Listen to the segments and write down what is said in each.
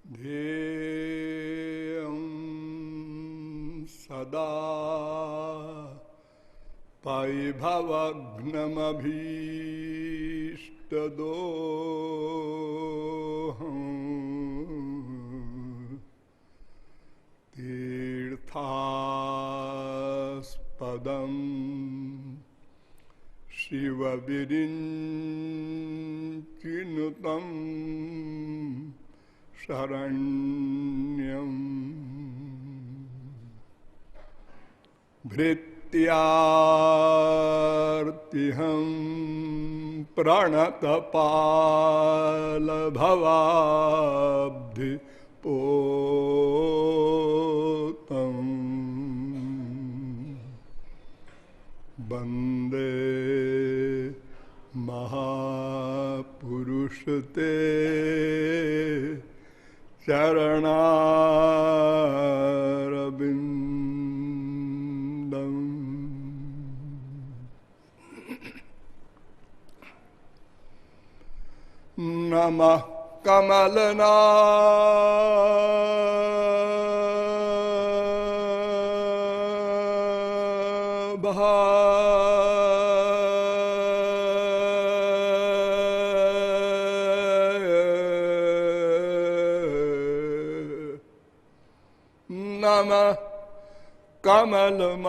ध्येयं सदा परिभवघ्नमभीष्टदोहम् तीर्थास्पदं शिवविरिञ्चिनुतं शरण्यम् भृत्यार्तिहं प्रणतपालभवाब्धिपोतम् वन्दे महापुरुषते चरणारविन्दम्। नमः नमः कमलमालिने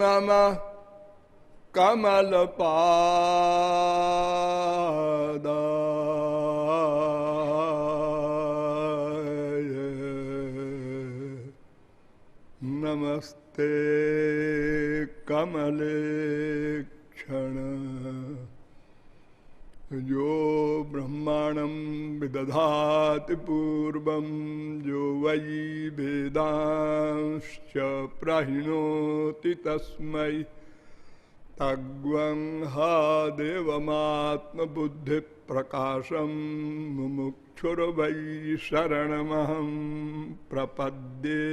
नमः कमलपादाय नमस्ते कमलेक्षण यो ब्रह्माणं विदधाति पूर्वं यो वै वेदांश्च प्रहिणोति तस्मै तद्वंहा देवमात्मबुद्धिप्रकाशं मुमुक्षुर्वै शरणमहं प्रपद्ये।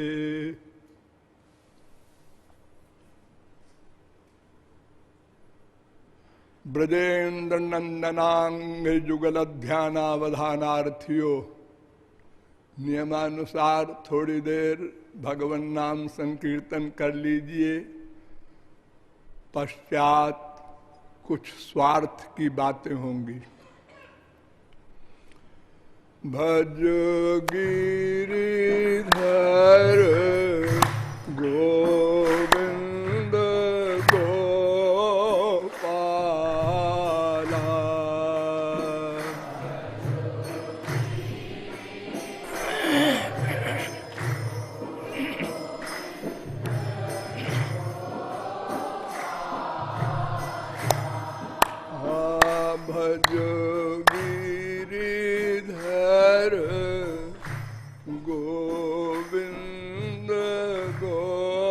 ब्रजेन्द्र नंदनांग जुगल ध्यानावधानार्थियों, नियमानुसार थोड़ी देर भगवन नाम संकीर्तन कर लीजिए। पश्चात कुछ स्वार्थ की बातें होंगी। भज गिरिधर गोविंद भज गिरिधर गोविंद गोपाला।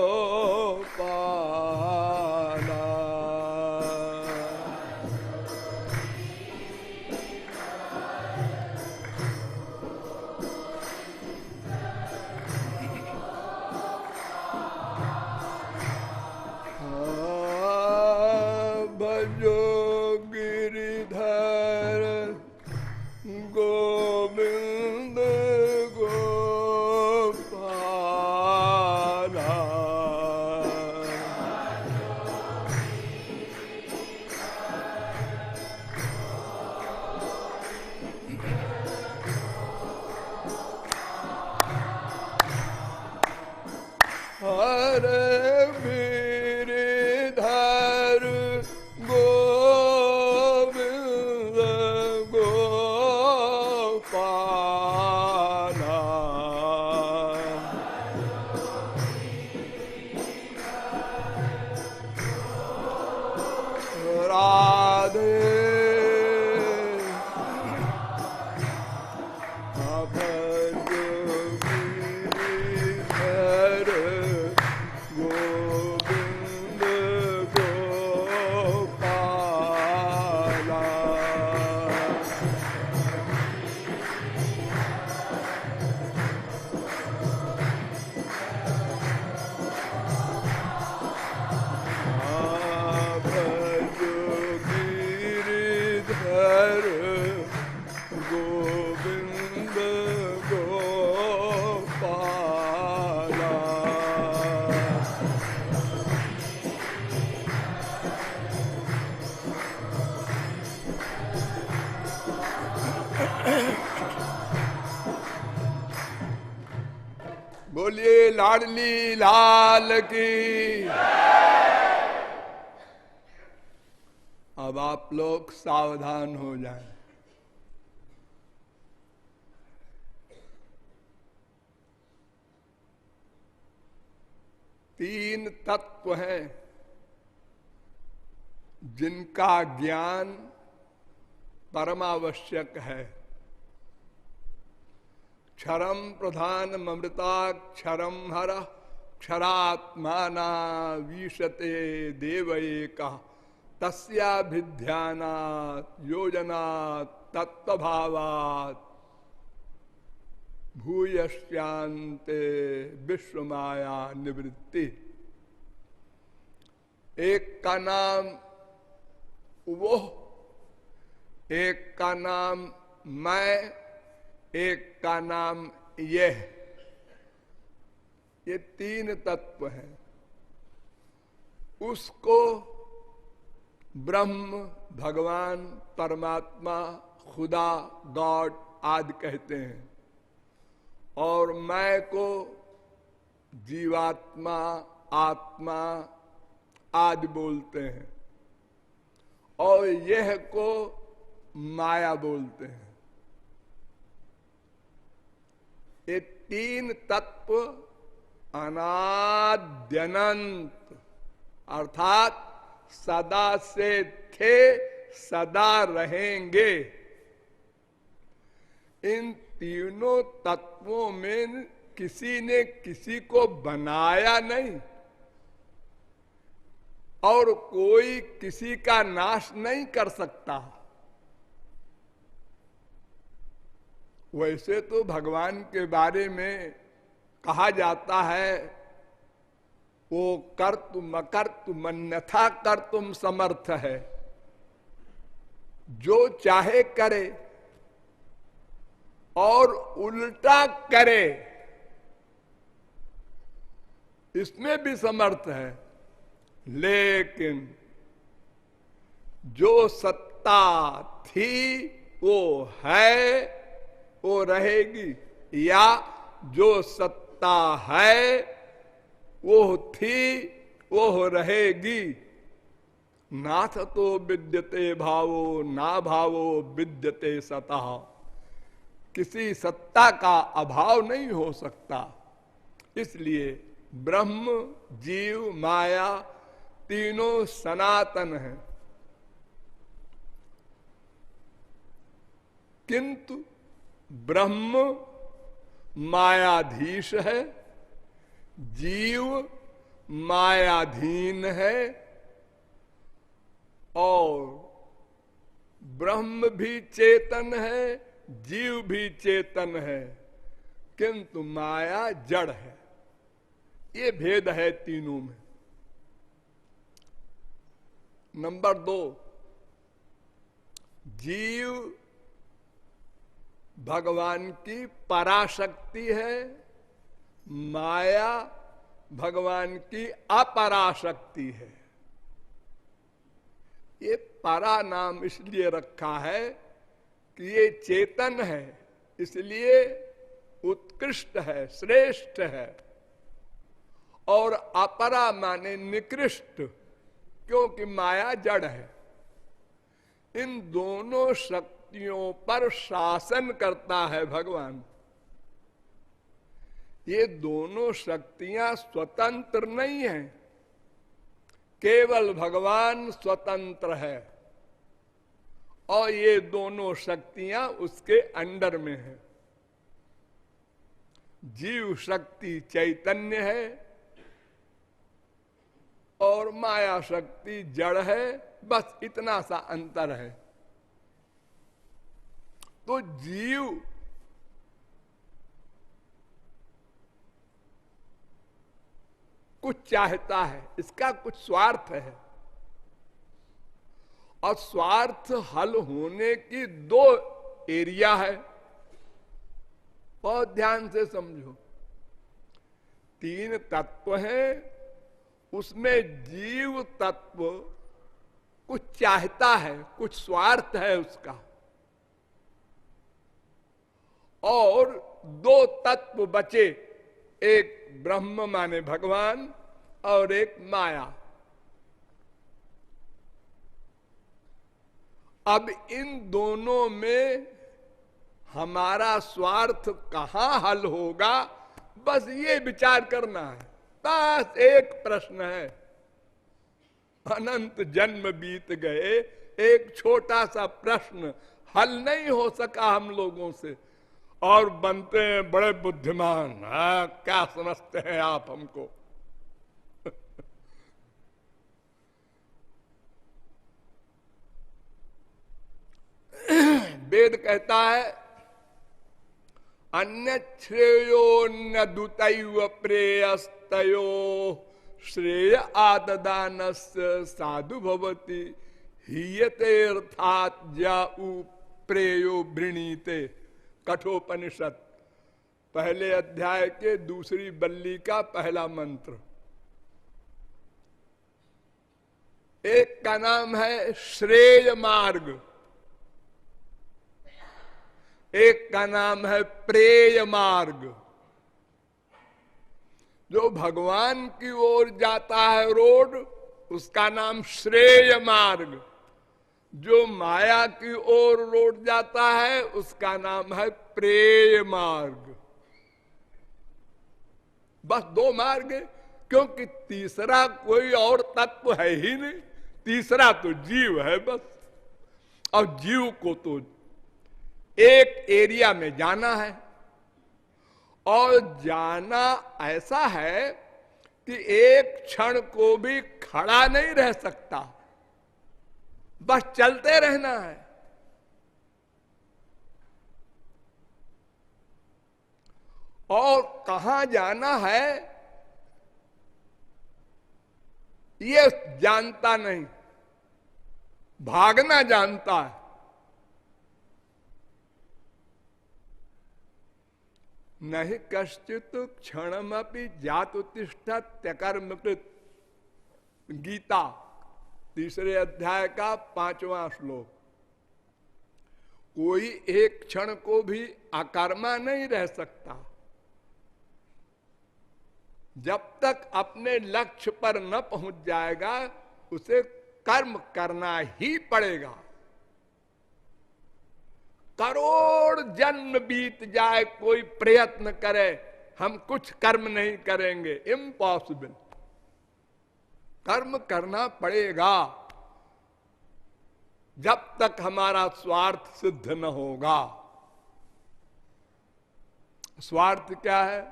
भजो गिरिधर गोविंद गोपाला। हरे गिरिधर गोविंद गोपाला। राधे भज गिरिधर गोविंद गोपाला। बोलिए लाडली लाल की। अब आप लोग सावधान हो जाएं। तीन तत्व हैं जिनका ज्ञान परमावश्यक है। क्षरम प्रधान ममृताक्षरम हर क्षरात्माना विशते देव एका तस्याभिध्यानात् योजनात् तत्वभावात् भूयश्चान्ते विश्वमाया निवृत्ति। एक का नाम वो, एक का नाम मैं, एक का नाम ये तीन तत्व हैं। उसको ब्रह्म, भगवान, परमात्मा, खुदा, गॉड आदि कहते हैं और मैं को जीवात्मा, आत्मा आदि बोलते हैं और यह को माया बोलते हैं। ये तीन तत्व अनाद्यनंत अर्थात सदा से थे, सदा रहेंगे। इन तीनों तत्वों में किसी ने किसी को बनाया नहीं और कोई किसी का नाश नहीं कर सकता। वैसे तो भगवान के बारे में कहा जाता है वो कर्तुम अकर्तुम अन्यथा कर्तुम समर्थ है, जो चाहे करे और उल्टा करे इसमें भी समर्थ है। लेकिन जो सत्ता थी वो है, वो रहेगी, या जो सत्ता है वो थी वो रहेगी। नाथ तो विद्यते भावो ना भावो विद्यते सतः। किसी सत्ता का अभाव नहीं हो सकता। इसलिए ब्रह्म, जीव, माया तीनों सनातन हैं। किंतु ब्रह्म मायाधीश है, जीव मायाधीन है और ब्रह्म भी चेतन है, जीव भी चेतन है, किंतु माया जड़ है। ये भेद है तीनों में। नंबर 2, जीव भगवान की पराशक्ति है, माया भगवान की अपराशक्ति है। ये परा नाम इसलिए रखा है कि ये चेतन है, इसलिए उत्कृष्ट है, श्रेष्ठ है, और अपरा माने निकृष्ट, क्योंकि माया जड़ है। इन दोनों शक्तियों पर शासन करता है भगवान। ये दोनों शक्तियां स्वतंत्र नहीं हैं, केवल भगवान स्वतंत्र है और ये दोनों शक्तियां उसके अंडर में है। जीव शक्ति चैतन्य है और माया शक्ति जड़ है, बस इतना सा अंतर है। तो जीव कुछ चाहता है, इसका कुछ स्वार्थ है, और स्वार्थ हल होने की 2 एरिया है। बहुत ध्यान से समझो। 3 तत्व हैं, उसमें जीव तत्व कुछ चाहता है, कुछ स्वार्थ है उसका, और 2 तत्व बचे एक ब्रह्म माने भगवान और एक माया। अब इन दोनों में हमारा स्वार्थ कहां हल होगा, बस ये विचार करना है। बस एक प्रश्न है। अनंत जन्म बीत गए, एक छोटा सा प्रश्न हल नहीं हो सका हम लोगों से, और बनते हैं बड़े बुद्धिमान। क्या समझते हैं आप हमको? वेद कहता है अन्य श्रेयोन्य दुतैव प्रेयस्तयो श्रेय आददानस्य साधु भवति हीयते अर्थात जाऊ प्रेयो वृणीते। कठोपनिषद पहले अध्याय के दूसरी बल्ली का पहला मंत्र। एक का नाम है श्रेय मार्ग, एक का नाम है प्रेय मार्ग। जो भगवान की ओर जाता है रोड, उसका नाम श्रेय मार्ग। जो माया की ओर रोड जाता है, उसका नाम है प्रेय मार्ग। बस दो मार्ग है, क्योंकि तीसरा कोई और तत्व है ही नहीं। तीसरा तो जीव है बस, और जीव को तो एक एरिया में जाना है, और जाना ऐसा है कि एक क्षण को भी खड़ा नहीं रह सकता, बस चलते रहना है। और कहां जाना है ये जानता नहीं, भागना जानता है। नहीं कश्चित क्षणमपि जातुतिष्ठत् त्यकर्मकृत। गीता तीसरे अध्याय का 5वां श्लोक। कोई एक क्षण को भी अकर्मा नहीं रह सकता। जब तक अपने लक्ष्य पर न पहुंच जाएगा, उसे कर्म करना ही पड़ेगा। करोड़ जन्म बीत जाए, कोई प्रयत्न करे हम कुछ कर्म नहीं करेंगे, इम्पॉसिबल। कर्म करना पड़ेगा जब तक हमारा स्वार्थ सिद्ध न होगा। स्वार्थ क्या है?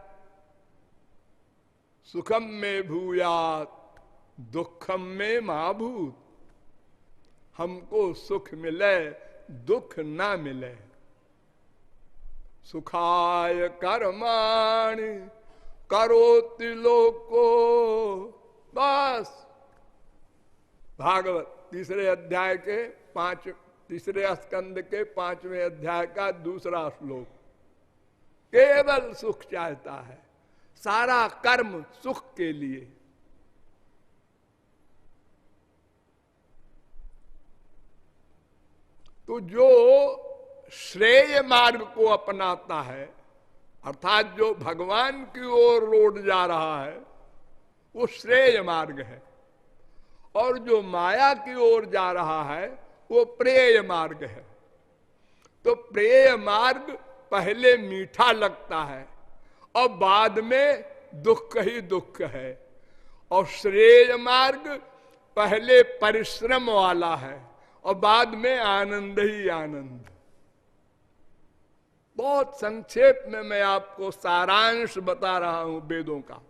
सुखम में भूयात दुखम में माभूत। हमको सुख मिले, दुख ना मिले। सुखाय कर्माणि करोति लोको। बस भागवत तीसरे अध्याय के तीसरे स्कंद के 5वें अध्याय का दूसरा श्लोक। केवल सुख चाहता है, सारा कर्म सुख के लिए। तो जो श्रेय मार्ग को अपनाता है, अर्थात जो भगवान की ओर रोड जा रहा है, वो श्रेय मार्ग है। और जो माया की ओर जा रहा है, वो प्रेय मार्ग है। तो प्रेय मार्ग पहले मीठा लगता है और बाद में दुख ही दुख है, और श्रेय मार्ग पहले परिश्रम वाला है और बाद में आनंद ही आनंद। बहुत संक्षेप में मैं आपको सारांश बता रहा हूं वेदों का।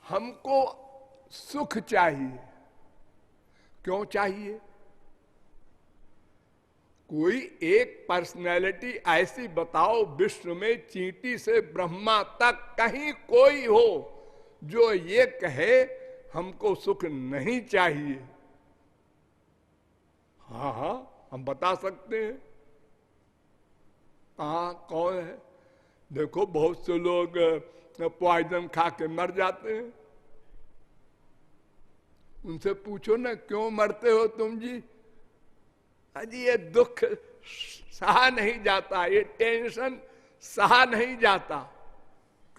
हमको सुख चाहिए। क्यों चाहिए? कोई एक पर्सनैलिटी ऐसी बताओ विश्व में, चींटी से ब्रह्मा तक कहीं कोई हो जो ये कहे हमको सुख नहीं चाहिए? हाँ हाँ, हम बता सकते हैं। कहाँ कौन है? देखो बहुत से लोग पॉइजन खा के मर जाते हैं। उनसे पूछो ना, क्यों मरते हो तुम जी? अजी ये दुख सहा नहीं जाता, ये टेंशन सहा नहीं जाता।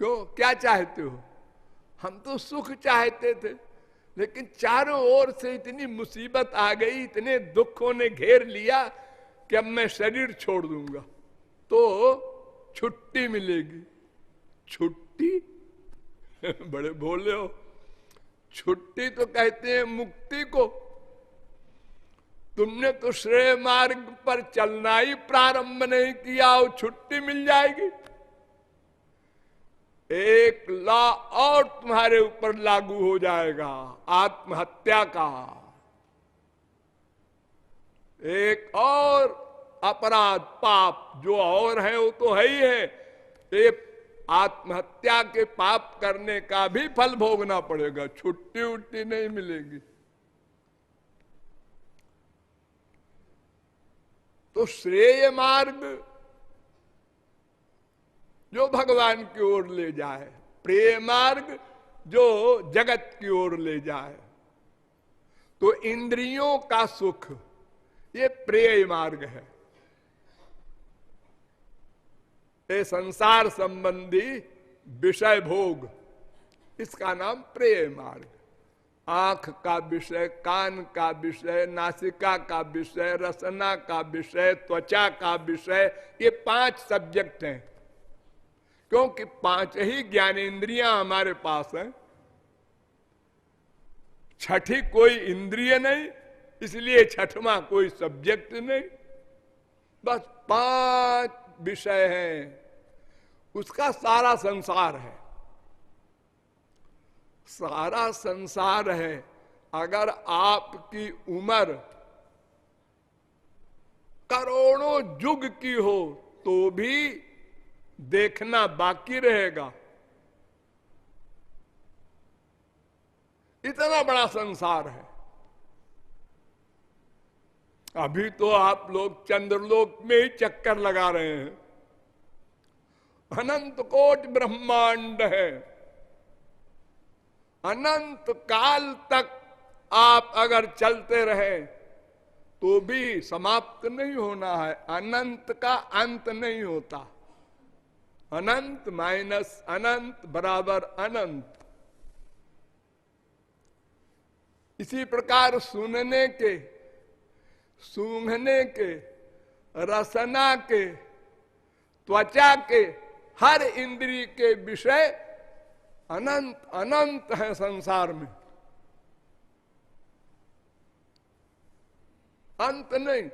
क्यों, क्या चाहते हो? हम तो सुख चाहते थे, लेकिन चारों ओर से इतनी मुसीबत आ गई, इतने दुखों ने घेर लिया कि अब मैं शरीर छोड़ दूंगा तो छुट्टी मिलेगी। छुट्टी बड़े भोले हो, छुट्टी तो कहते हैं मुक्ति को। तुमने तो श्रेय मार्ग पर चलना ही प्रारंभ नहीं किया और छुट्टी मिल जाएगी। एक लॉ और तुम्हारे ऊपर लागू हो जाएगा, आत्महत्या का। एक और अपराध पाप जो और है वो तो है ही है, एक आत्महत्या के पाप करने का भी फल भोगना पड़ेगा, छुट्टी उट्टी नहीं मिलेगी। तो श्रेय मार्ग जो भगवान की ओर ले जाए, प्रेय मार्ग जो जगत की ओर ले जाए, तो इंद्रियों का सुख ये प्रेय मार्ग है। ये संसार संबंधी विषय भोग, इसका नाम प्रेय मार्ग। आंख का विषय, कान का विषय, नासिका का विषय, रसना का विषय, त्वचा का विषय, ये 5 सब्जेक्ट हैं। क्योंकि 5 ही ज्ञानेंद्रियां हमारे पास हैं, छठी कोई इंद्रिय नहीं, इसलिए छठवां कोई सब्जेक्ट नहीं। बस 5 विषय हैं, उसका सारा संसार है, सारा संसार है। अगर आपकी उम्र करोड़ों युग की हो तो भी देखना बाकी रहेगा, इतना बड़ा संसार है। अभी तो आप लोग चंद्रलोक में ही चक्कर लगा रहे हैं, अनंत कोटि ब्रह्मांड है। अनंत काल तक आप अगर चलते रहे तो भी समाप्त नहीं होना है। अनंत का अंत नहीं होता, अनंत माइनस अनंत बराबर अनंत। इसी प्रकार सुनने के, सूंघने के, रसना के, त्वचा के, हर इंद्रिय के विषय अनंत अनंत है संसार में, अंत नहीं।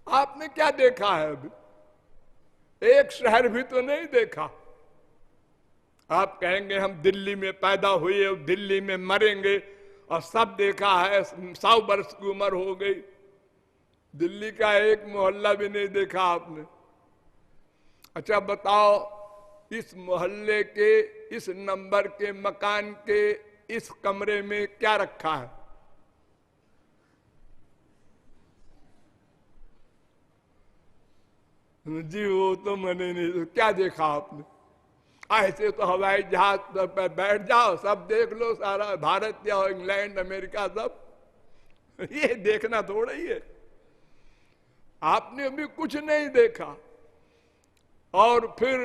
आपने क्या देखा है अभी? एक शहर भी तो नहीं देखा। आप कहेंगे हम दिल्ली में पैदा हुए और दिल्ली में मरेंगे और सब देखा है, 100 वर्ष की उम्र हो गई, दिल्ली का एक मोहल्ला भी नहीं देखा आपने। अच्छा बताओ, इस मोहल्ले के इस नंबर के मकान के इस कमरे में क्या रखा है? जी वो तो मैंने नहीं, क्या देखा आपने? ऐसे तो हवाई जहाज पर बैठ जाओ, सब देख लो, सारा भारत या इंग्लैंड अमेरिका सब, ये देखना थोड़ा ही है। आपने अभी कुछ नहीं देखा। और फिर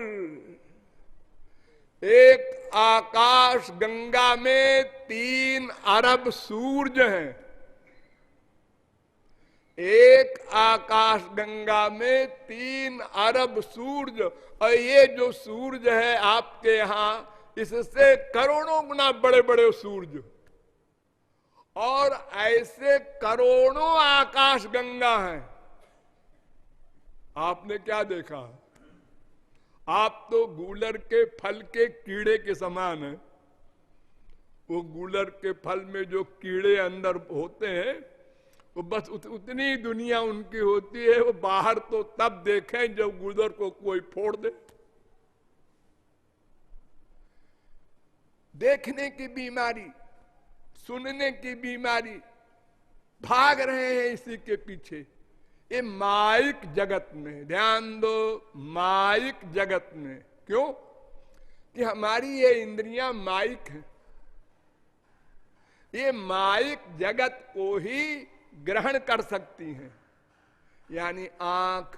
एक आकाश गंगा में 3 अरब सूर्य हैं, एक आकाश गंगा में 3 अरब सूर्य, और ये जो सूर्य है आपके यहां, इससे करोड़ों गुना बड़े बड़े सूर्य, और ऐसे करोड़ों आकाश गंगा हैं। आपने क्या देखा? आप तो गूलर के फल के कीड़े के समान है। वो गूलर के फल में जो कीड़े अंदर होते हैं, वो बस उतनी दुनिया उनकी होती है। वो बाहर तो तब देखें जब गूलर को कोई फोड़ दे। देखने की बीमारी, सुनने की बीमारी, भाग रहे हैं इसी के पीछे। ये माइक जगत में, ध्यान दो, माइक जगत में। क्यों? कि हमारी ये इंद्रियां माइक है। ये माइक जगत को ही ग्रहण कर सकती हैं। यानी आंख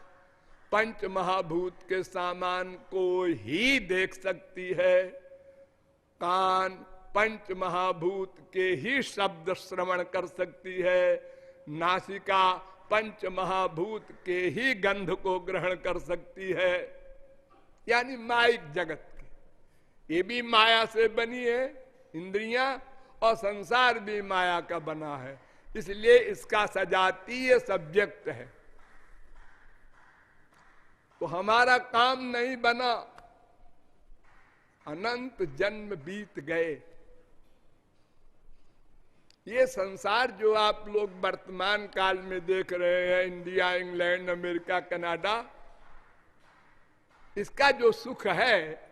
पंच महाभूत के सामान को ही देख सकती है, कान पंच महाभूत के ही शब्द श्रवण कर सकती है, नासिका पंच महाभूत के ही गंध को ग्रहण कर सकती है। यानी माइक जगत के ये भी माया से बनी है इंद्रियां, और संसार भी माया का बना है, इसलिए इसका सजातीय सब्जेक्ट है। तो हमारा काम नहीं बना, अनंत जन्म बीत गए। ये संसार जो आप लोग वर्तमान काल में देख रहे हैं, इंडिया, इंग्लैंड, अमेरिका, कनाडा, इसका जो सुख है,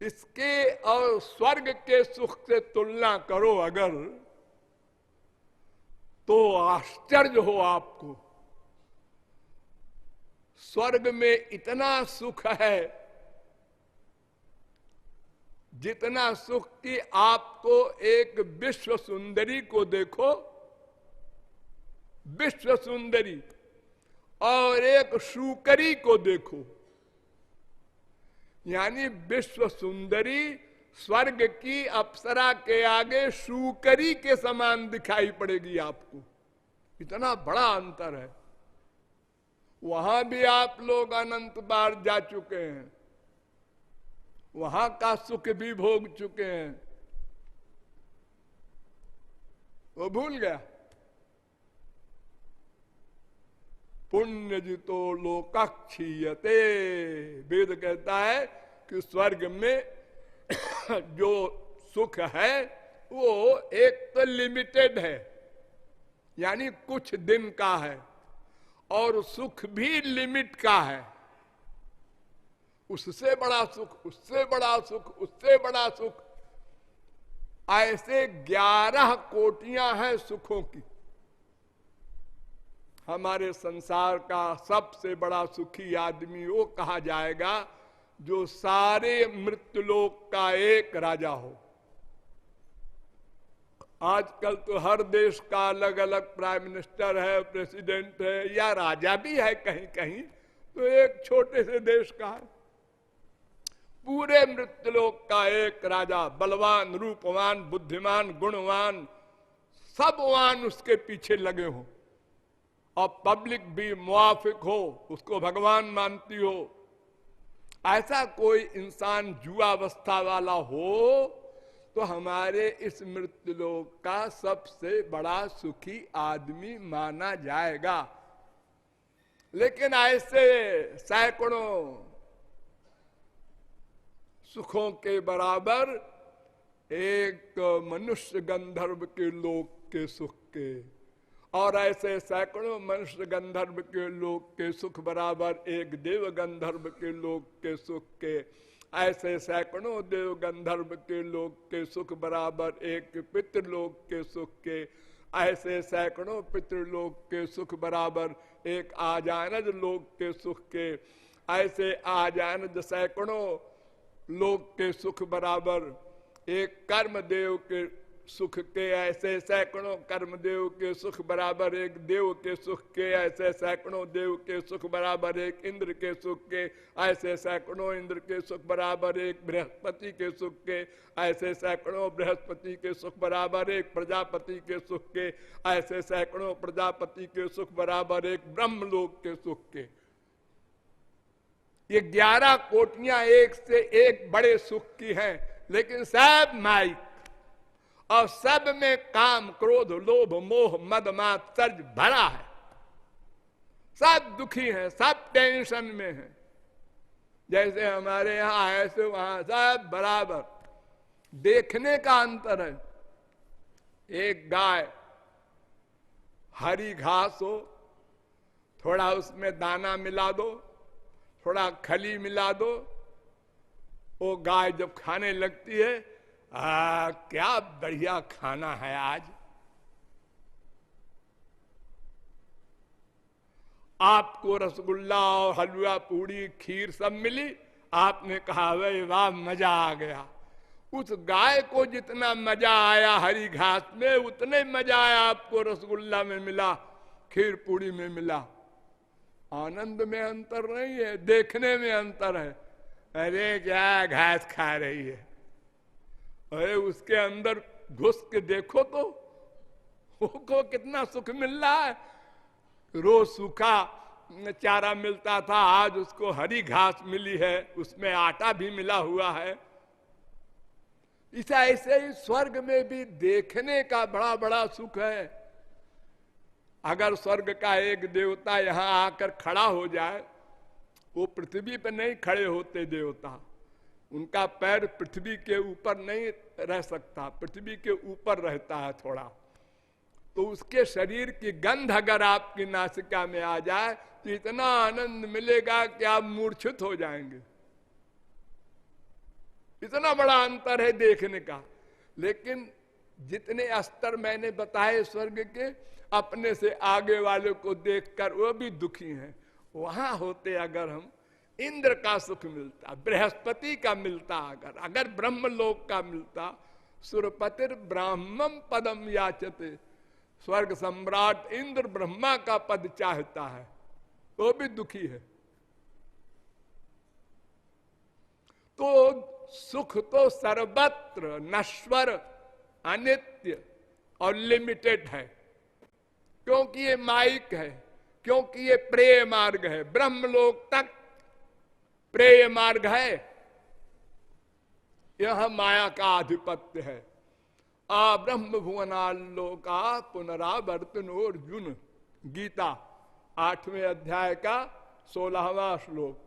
इसके और स्वर्ग के सुख से तुलना करो अगर, तो आश्चर्य हो आपको। स्वर्ग में इतना सुख है, जितना सुख कि आपको एक विश्व सुंदरी को देखो, विश्व सुंदरी, और एक शूकरी को देखो। यानी विश्व सुंदरी स्वर्ग की अप्सरा के आगे शूकरी के समान दिखाई पड़ेगी आपको, इतना बड़ा अंतर है। वहां भी आप लोग अनंत बार जा चुके हैं, वहां का सुख भी भोग चुके हैं, वो भूल गया। पुण्य जितो लोकाक्षीयते, वेद कहता है कि स्वर्ग में जो सुख है वो एक तो लिमिटेड है, यानी कुछ दिन का है, और सुख भी लिमिट का है। उससे बड़ा सुख, उससे बड़ा सुख, उससे बड़ा सुख, ऐसे 11 कोटियां हैं सुखों की। हमारे संसार का सबसे बड़ा सुखी आदमी वो कहा जाएगा जो सारे मृत्युलोक का एक राजा हो। आजकल तो हर देश का अलग अलग प्राइम मिनिस्टर है, प्रेसिडेंट है, या राजा भी है कहीं कहीं, तो एक छोटे से देश का है। पूरे मृत्युलोक का एक राजा, बलवान, रूपवान, बुद्धिमान, गुणवान, सबवान उसके पीछे लगे हो, और पब्लिक भी मुआफिक हो, उसको भगवान मानती हो। ऐसा कोई इंसान जुआवस्था वाला हो तो हमारे इस मृत्युलोक का सबसे बड़ा सुखी आदमी माना जाएगा। लेकिन ऐसे सैकड़ों सुखों के बराबर एक मनुष्य गंधर्व के लोक के सुख के, और ऐसे सैकड़ों मनुष्य गंधर्व के लोक के सुख बराबर एक देव गंधर्व के लोक के सुख के, ऐसे सैकड़ों देव गंधर्व के लोक के सुख बराबर एक पितृलोक के सुख के, ऐसे सैकड़ों पितृलोक के सुख बराबर एक आजानज लोक के सुख के, ऐसे आजानज सैकड़ों लोक के सुख बराबर एक कर्मदेव के सुख के, ऐसे सैकड़ों कर्मदेव के सुख बराबर एक देव के सुख के, ऐसे सैकड़ों देव के सुख बराबर एक इंद्र के सुख के, ऐसे सैकड़ों इंद्र के सुख बराबर एक बृहस्पति के सुख के, ऐसे सैकड़ों बृहस्पति के सुख बराबर एक प्रजापति के सुख के, ऐसे सैकड़ों प्रजापति के सुख बराबर एक ब्रह्मलोक के सुख के। ये 11 कोटियां एक से एक बड़े सुख की हैं, लेकिन सब माइक, और सब में काम, क्रोध, लोभ, मोह, मद, मात्सर्य भरा है। सब दुखी हैं, सब टेंशन में हैं। जैसे हमारे यहां ऐसे वहां सब बराबर। देखने का अंतर है। एक गाय हरी घास हो, थोड़ा उसमें दाना मिला दो, थोड़ा खली मिला दो, वो गाय जब खाने लगती है, क्या बढ़िया खाना है आज। आपको रसगुल्ला और हलवा पूड़ी खीर सब मिली, आपने कहा भाई वाह मजा आ गया। उस गाय को जितना मजा आया हरी घास में, उतने मजा आया आपको रसगुल्ला में मिला, खीर पूड़ी में मिला। आनंद में अंतर नहीं है, देखने में अंतर है। अरे क्या घास खा रही है, अरे उसके अंदर घुस के देखो तो को कितना सुख मिल रहा है। रोज सूखा चारा मिलता था, आज उसको हरी घास मिली है, उसमें आटा भी मिला हुआ है। ऐसे ही स्वर्ग में भी देखने का बड़ा बड़ा सुख है। अगर स्वर्ग का एक देवता यहां आकर खड़ा हो जाए, वो पृथ्वी पर नहीं खड़े होते देवता, उनका पैर पृथ्वी के ऊपर नहीं रह सकता, पृथ्वी के ऊपर रहता है थोड़ा। तो उसके शरीर की गंध अगर आपकी नासिका में आ जाए तो इतना आनंद मिलेगा कि आप मूर्छित हो जाएंगे। इतना बड़ा अंतर है देखने का। लेकिन जितने स्तर मैंने बताए स्वर्ग के, अपने से आगे वाले को देखकर वो भी दुखी हैं। वहां होते अगर हम, इंद्र का सुख मिलता, बृहस्पति का मिलता, अगर ब्रह्मलोक का मिलता, सुरपतिर ब्राह्मम पदम याचते, स्वर्ग सम्राट इंद्र ब्रह्मा का पद चाहता है, वो भी दुखी है। तो सुख तो सर्वत्र नश्वर, अनित्य और लिमिटेड है, क्योंकि ये माइक है, क्योंकि ये प्रेय मार्ग है। ब्रह्मलोक तक प्रेय मार्ग है, यह माया का आधिपत्य है। आ ब्रह्म भुवनालोका पुनरावर्तनो अर्जुन, गीता 8वें अध्याय का 16वां श्लोक।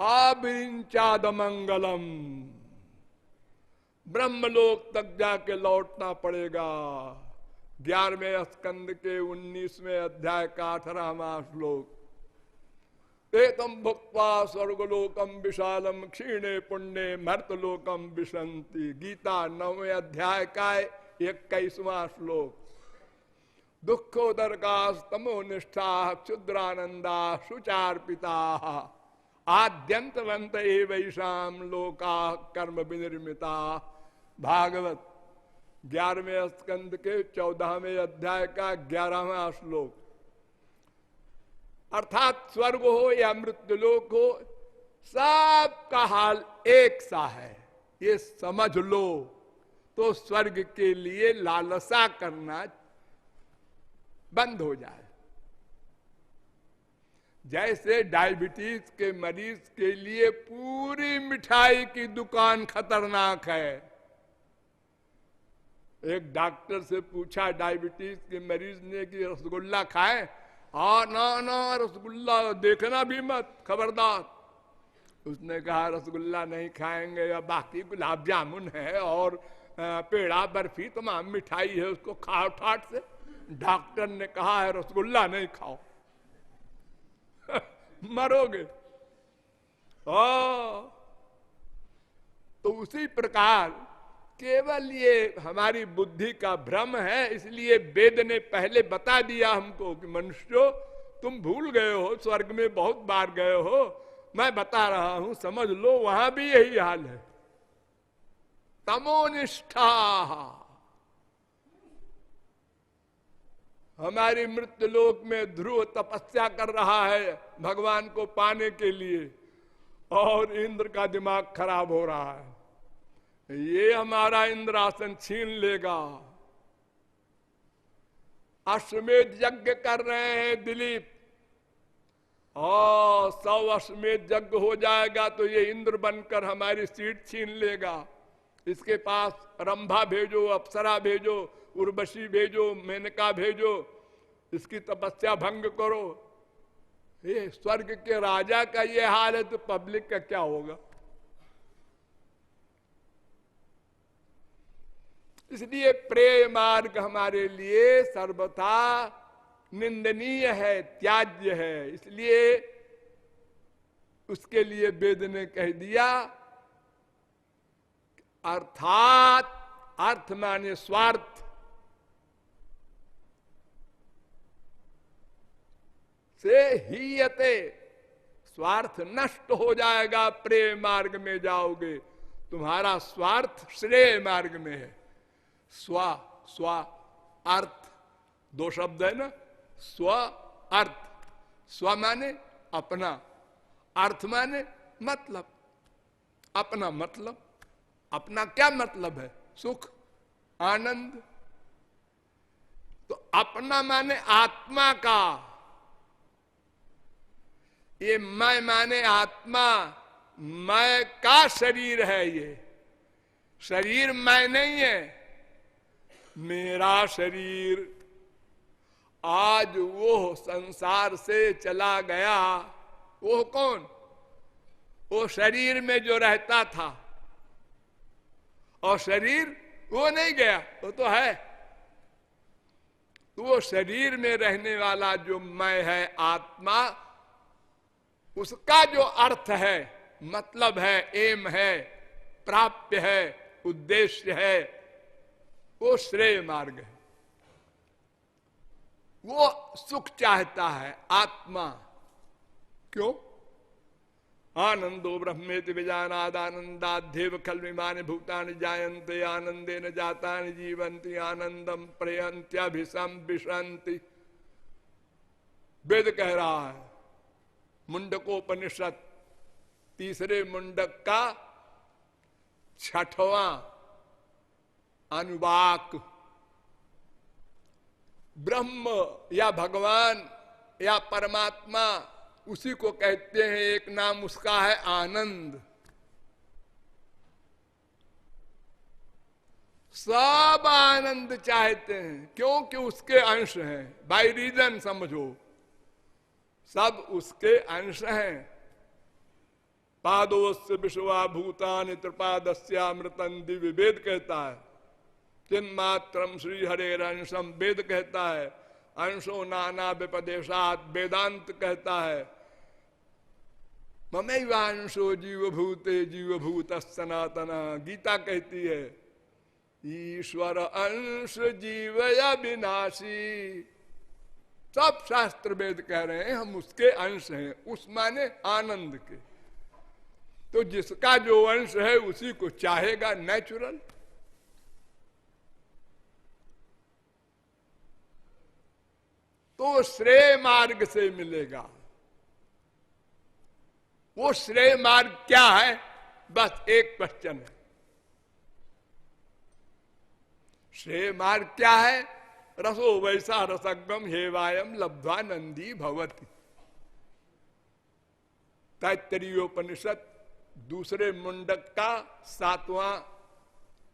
आबिंचाद मंगलम, ब्रह्मलोक तक जाके लौटना पड़ेगा। 11वें स्कंद के 19वें अध्याय का 18वां श्लोक। एतम भुक्त्वा स्वर्गलोकम विशालम क्षीणे पुण्य मर्तलोकम विशंति, गीता 9वें अध्याय का 21वां श्लोक। दुखोदरकास्तमो निष्ठा क्षुद्रानंदा शुचार्पिता आद्यंतवंत एवैषाम लोका कर्म विनिर्मिता, भागवत 11वें स्कंद के 14वें अध्याय का 11वां श्लोक। अर्थात स्वर्ग हो या मृत्युलोक हो, सबका हाल एक सा है, ये समझ लो। तो स्वर्ग के लिए लालसा करना बंद हो जाए। जैसे डायबिटीज के मरीज के लिए पूरी मिठाई की दुकान खतरनाक है। एक डॉक्टर से पूछा डायबिटीज के मरीज ने कि रसगुल्ला खाएं? ना ना, रसगुल्ला देखना भी मत, खबरदार। उसने कहा रसगुल्ला नहीं खाएंगे, या बाकी गुलाब जामुन है और पेड़ा बर्फी तमाम मिठाई है, उसको खाओ ठाट से। डॉक्टर ने कहा है रसगुल्ला नहीं खाओ मरोगे। तो उसी प्रकार केवल ये हमारी बुद्धि का भ्रम है। इसलिए वेद ने पहले बता दिया हमको कि मनुष्यों, तुम भूल गए हो, स्वर्ग में बहुत बार गए हो, मैं बता रहा हूं, समझ लो। वहां भी यही हाल है। तमोनिष्ठा, हमारी मृत्युलोक में ध्रुव तपस्या कर रहा है भगवान को पाने के लिए, और इंद्र का दिमाग खराब हो रहा है। ये हमारा इंद्रासन छीन लेगा। अश्वमेध यज्ञ कर रहे हैं दिलीप, और 100 अश्वमेध यज्ञ हो जाएगा तो ये इंद्र बनकर हमारी सीट छीन लेगा। इसके पास रंभा भेजो, अप्सरा भेजो, उर्वशी भेजो, मेनका भेजो, इसकी तपस्या भंग करो। ये स्वर्ग के राजा का ये हाल है तो पब्लिक का क्या होगा? इसलिए प्रेम मार्ग हमारे लिए सर्वथा निंदनीय है, त्याज्य है। इसलिए उसके लिए वेद ने कह दिया, अर्थात, अर्थ माने स्वार्थ, से हीयते, स्वार्थ नष्ट हो जाएगा, प्रेम मार्ग में जाओगे। तुम्हारा स्वार्थ श्रेय मार्ग में है। स्व स्व अर्थ, दो शब्द है ना, स्व अर्थ। स्व माने अपना, अर्थ माने मतलब। अपना मतलब, अपना क्या मतलब है? सुख, आनंद। तो अपना माने आत्मा का। ये मैं माने आत्मा, मैं का शरीर है। ये शरीर मैं नहीं है। मेरा शरीर आज वो संसार से चला गया। वो कौन? वो शरीर में जो रहता था। और शरीर वो नहीं गया, वो तो है। तो वो शरीर में रहने वाला जो मैं है, आत्मा, उसका जो अर्थ है, मतलब है, एम है, प्राप्य है, उद्देश्य है, वो श्रेय मार्ग है। वो सुख चाहता है आत्मा। क्यों? आनंदो ब्रह्मेति विजानाद आनंदाध्येव खल्विमानि भूतानि जायन्ते आनंदेन जातानि जीवन्ति आनंदम प्रयन्त्यभिसंविशन्ति। वेद कह रहा है, मुंडकोपनिषद तीसरे मुंडक का 6वां अनुवाक। ब्रह्म या भगवान या परमात्मा, उसी को कहते हैं, एक नाम उसका है आनंद। सब आनंद चाहते हैं, क्योंकि उसके अंश हैं। बाय रीजन समझो, सब उसके अंश हैं। पादोस्य विश्वा भूतानि त्रिपादस्यामृतं दिव्य, वेद कहता है। चिन्मात्रम श्री हरेरंशम, वेद कहता है। अंशो नाना विपदेशात, वेदांत कहता है। ममैवांशो जीवभूते जीवभूत सनातन, गीता कहती है। ईश्वर अंश जीव अविनाशी, सब शास्त्र वेद कह रहे हैं हम उसके अंश हैं। उस माने आनंद के। तो जिसका जो अंश है उसी को चाहेगा, नेचुरल। तो श्रेय मार्ग से मिलेगा। वो श्रेय मार्ग क्या है? बस एक क्वेश्चन है। श्रेय मार्ग क्या है? रसो वैसा रसगम हेवायम लब्ध्वा नंदी भवति। तैत्तरीयोपनिषद दूसरे मुंडक का 7वां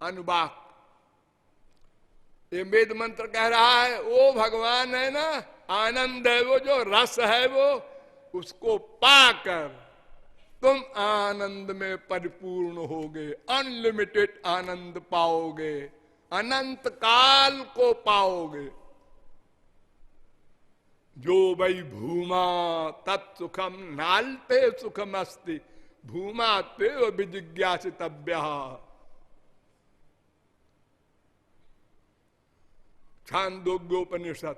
अनुवाक। ये वेद मंत्र कह रहा है, वो भगवान है ना, आनंद है, वो जो रस है, वो उसको पाकर तुम आनंद में परिपूर्ण होगे, अनलिमिटेड आनंद पाओगे, अनंत काल को पाओगे। जो वही भूमा तत्सुखम नालते सुखम अस्ति भूमा ते विजिज्ञासितव्य। छांदोग्योपनिषद।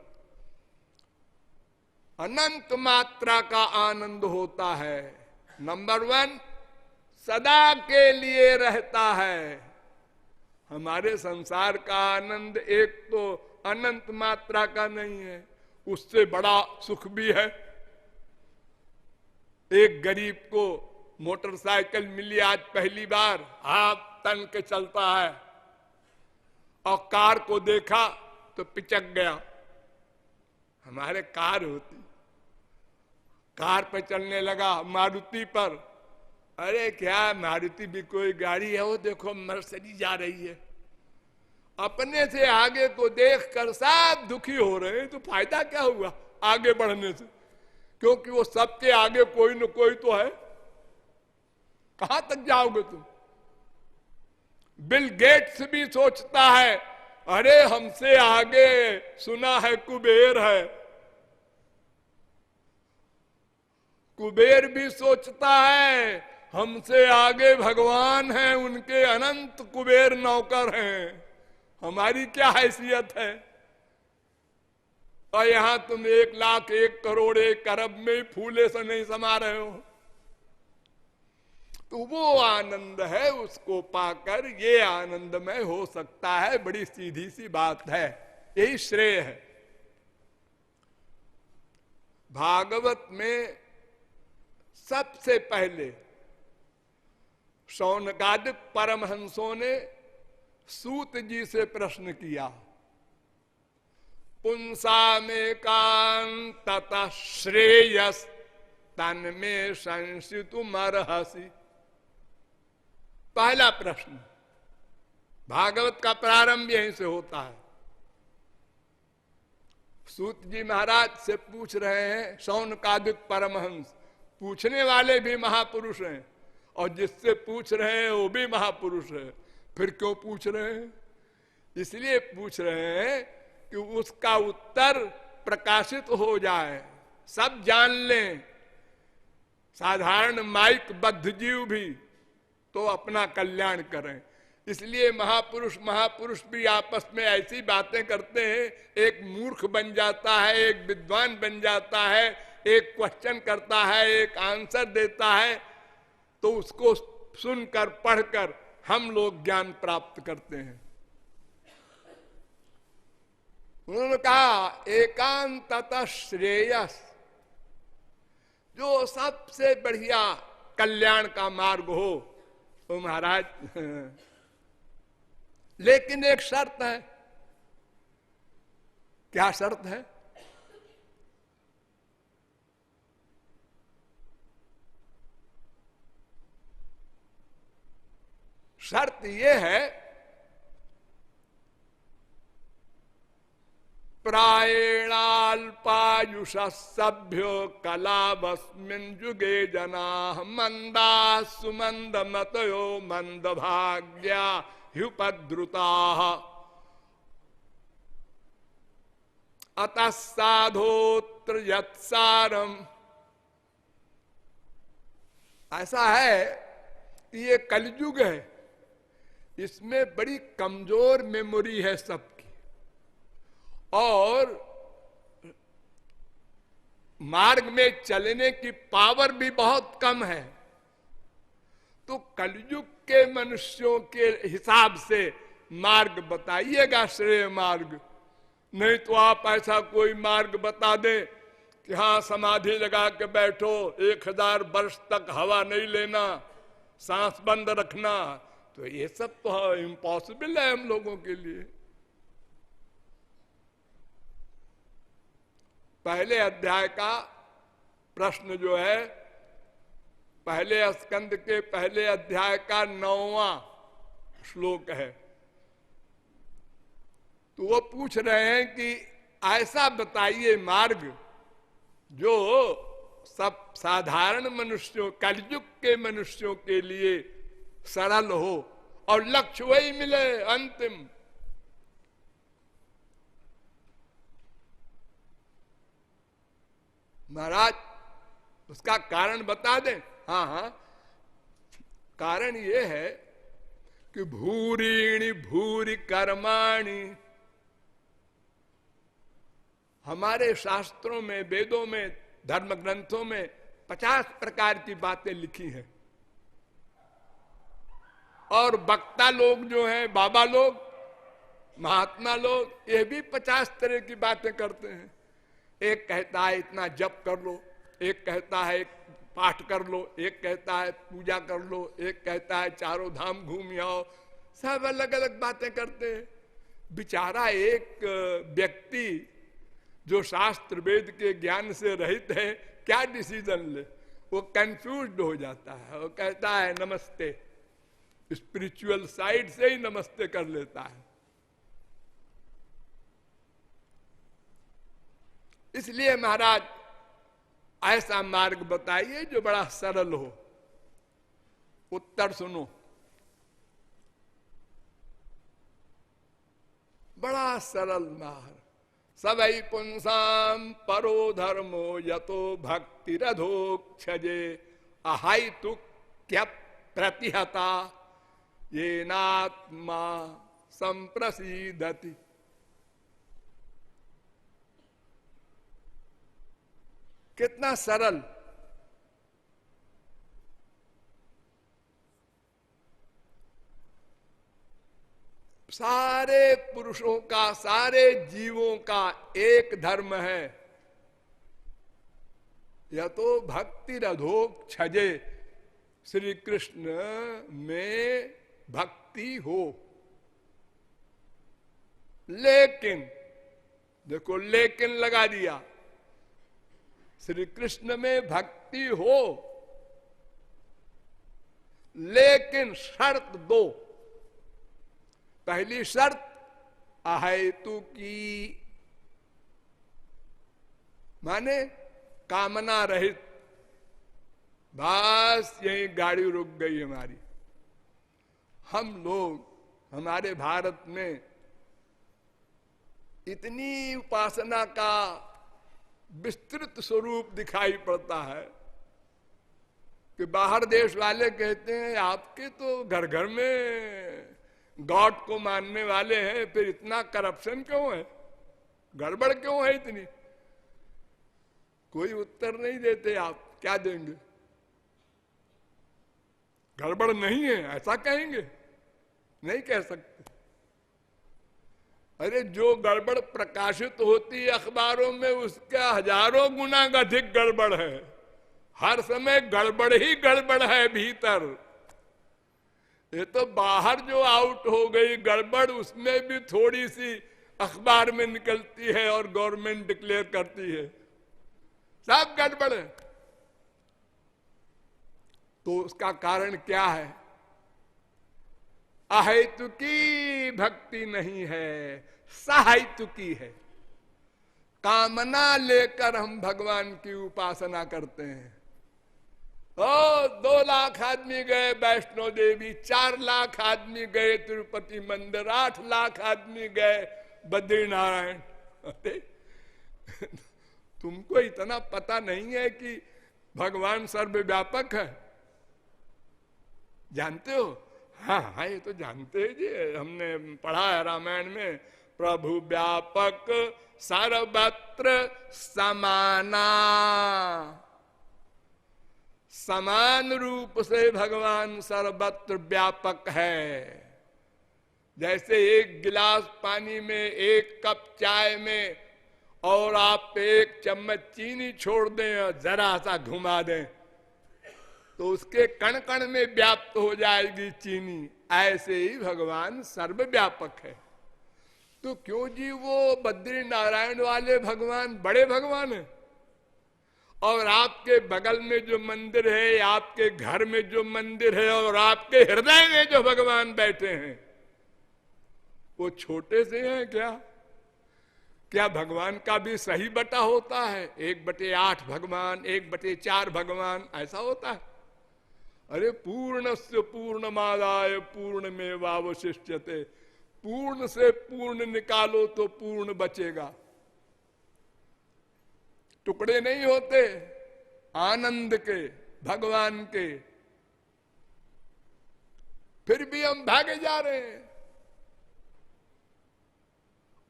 अनंत मात्रा का आनंद होता है। नंबर 1, सदा के लिए रहता है। हमारे संसार का आनंद एक तो अनंत मात्रा का नहीं है, उससे बड़ा सुख भी है। एक गरीब को मोटरसाइकिल मिली आज पहली बार, हाथ तन के चलता है, और कार को देखा तो पिचक गया। हमारे कार होती, कार पर चलने लगा, मारुति पर। अरे क्या मारुति भी कोई गाड़ी है? वो देखो मर्सिडीज जा रही है। अपने से आगे को देखकर सब दुखी हो रहे हैं, तो फायदा क्या हुआ आगे बढ़ने से? क्योंकि वो सबके आगे कोई न कोई तो है। कहां तक जाओगे तुम? बिल गेट्स भी सोचता है, अरे हमसे आगे सुना है कुबेर है। कुबेर भी सोचता है हमसे आगे भगवान हैं, उनके अनंत कुबेर नौकर हैं, हमारी क्या हैसियत है? और यहां तुम 1 लाख 1 करोड़ 1 अरब में फूले से नहीं समा रहे हो। तो वो आनंद है, उसको पाकर ये आनंदमय हो सकता है। बड़ी सीधी सी बात है, यही श्रेय है। भागवत में सबसे पहले शौनकादिक परमहंसों ने सूत जी से प्रश्न किया, पुंसा में कांततः श्रेयस तन्मे संसितुमर्हसि। पहला प्रश्न, भागवत का प्रारंभ यहीं से होता है। सूत जी महाराज से पूछ रहे हैं, शौनकादिक परमहंस, पूछने वाले भी महापुरुष हैं और जिससे पूछ रहे हैं वो भी महापुरुष है। फिर क्यों पूछ रहे हैं? इसलिए पूछ रहे हैं कि उसका उत्तर प्रकाशित हो जाए, सब जान लें। साधारण माइक बद्ध जीव भी तो अपना कल्याण करें। इसलिए महापुरुष भी आपस में ऐसी बातें करते हैं, एक मूर्ख बन जाता है, एक विद्वान बन जाता है, एक क्वेश्चन करता है, एक आंसर देता है, तो उसको सुनकर पढ़कर हम लोग ज्ञान प्राप्त करते हैं। उन्होंने कहा एकांततः श्रेयस, जो सबसे बढ़िया कल्याण का मार्ग हो। तो महाराज लेकिन एक शर्त है। क्या शर्त है? शर्त यह है, प्रायेणाल्पायुष सभ्यो कलावस्मिन् युगे जना मंदा सुमंद मतयो मंद भाग्या ह्युपद्रुता अतः साधोत्र यत्सारम। ऐसा है कि ये कलयुग है, इसमें बड़ी कमजोर मेमोरी है सबकी, और मार्ग में चलने की पावर भी बहुत कम है। तो कलयुग के मनुष्यों के हिसाब से मार्ग बताइएगा, श्रेय मार्ग। नहीं तो आप ऐसा कोई मार्ग बता दें कि हाँ समाधि लगा के बैठो, 1000 वर्ष तक हवा नहीं लेना, सांस बंद रखना, तो ये सब तो इम्पॉसिबल है हम लोगों के लिए। पहले अध्याय का प्रश्न जो है, पहले स्कंद के पहले अध्याय का 9वां श्लोक है। तो वो पूछ रहे हैं कि ऐसा बताइए मार्ग जो सब साधारण मनुष्यों, कलयुग के मनुष्यों के लिए सरल हो और लक्ष्य वही मिले अंतिम। महाराज उसका कारण बता दें? हाँ हाँ, कारण ये है कि भूरिणी भूरि कर्माणि, हमारे शास्त्रों में, वेदों में, धर्म ग्रंथों में 50 प्रकार की बातें लिखी हैं। और वक्ता लोग जो हैं, बाबा लोग, महात्मा लोग, ये भी 50 तरह की बातें करते हैं। एक कहता है इतना जप कर लो, एक कहता है पाठ कर लो, एक कहता है पूजा कर लो, एक कहता है चारों धाम घूम आओ। सब अलग अलग बातें करते हैं। बेचारा एक व्यक्ति जो शास्त्र वेद के ज्ञान से रहित है, क्या डिसीजन ले? वो कंफ्यूज्ड हो जाता है। वो कहता है नमस्ते, स्पिरिचुअल साइड से ही नमस्ते कर लेता है। इसलिए महाराज ऐसा मार्ग बताइए जो बड़ा सरल हो। उत्तर सुनो, बड़ा सरल मार्ग। सबई पुंसाम परो धर्मो यतो भक्ति रधोक्षजे अहाई तु क्या प्रतिहता ये नात्मा संप्रसीदति। कितना सरल। सारे पुरुषों का, सारे जीवों का एक धर्म है, यह तो भक्ति रधोक छजे, श्री कृष्ण में भक्ति हो। लेकिन देखो, लेकिन लगा दिया, श्री कृष्ण में भक्ति हो, लेकिन शर्त दो। पहली शर्त अहेतु की, माने कामना रहित। बस यही गाड़ी रुक गई हमारी। हम लोग, हमारे भारत में इतनी उपासना का विस्तृत स्वरूप दिखाई पड़ता है कि बाहर देश वाले कहते हैं आपके तो घर घर में गॉड को मानने वाले हैं, फिर इतना करप्शन क्यों है, गड़बड़ क्यों है इतनी? कोई उत्तर नहीं देते। आप क्या देंगे? गड़बड़ नहीं है ऐसा कहेंगे? नहीं कह सकते। अरे जो गड़बड़ प्रकाशित होती है अखबारों में, उसका हजारों गुना अधिक गड़बड़ है। हर समय गड़बड़ ही गड़बड़ है भीतर। ये तो बाहर जो आउट हो गई गड़बड़, उसमें भी थोड़ी सी अखबार में निकलती है और गवर्नमेंट डिक्लेयर करती है, सब गड़बड़ है। तो उसका कारण क्या है? अहेतु की भक्ति नहीं है, सहेतु की है। कामना लेकर हम भगवान की उपासना करते हैं। 2 लाख आदमी गए वैष्णो देवी, 4 लाख आदमी गए तिरुपति मंदिर, 8 लाख आदमी गए बद्रीनारायण। तुमको इतना पता नहीं है कि भगवान सर्वव्यापक है? जानते हो? हाँ हाँ, ये तो जानते हैं जी, हमने पढ़ा है रामायण में। प्रभु व्यापक सर्वत्र समाना, समान रूप से भगवान सर्वत्र व्यापक है। जैसे एक गिलास पानी में, एक कप चाय में और आप 1 चम्मच चीनी छोड़ दें और जरा सा घुमा दें तो उसके कण कण में व्याप्त हो जाएगी चीनी। ऐसे ही भगवान सर्वव्यापक है। तो क्यों जी वो बद्री नारायण वाले भगवान बड़े भगवान है, और आपके बगल में जो मंदिर है, आपके घर में जो मंदिर है, और आपके हृदय में जो भगवान बैठे हैं वो छोटे से हैं क्या? क्या भगवान का भी सही बटा होता है? 1/8 भगवान, 1/4 भगवान, ऐसा होता है? अरे पूर्णस्य पूर्णमादाय पूर्णमेवावशिष्यते, पूर्ण से पूर्ण निकालो तो पूर्ण बचेगा। टुकड़े नहीं होते आनंद के, भगवान के। फिर भी हम भागे जा रहे हैं,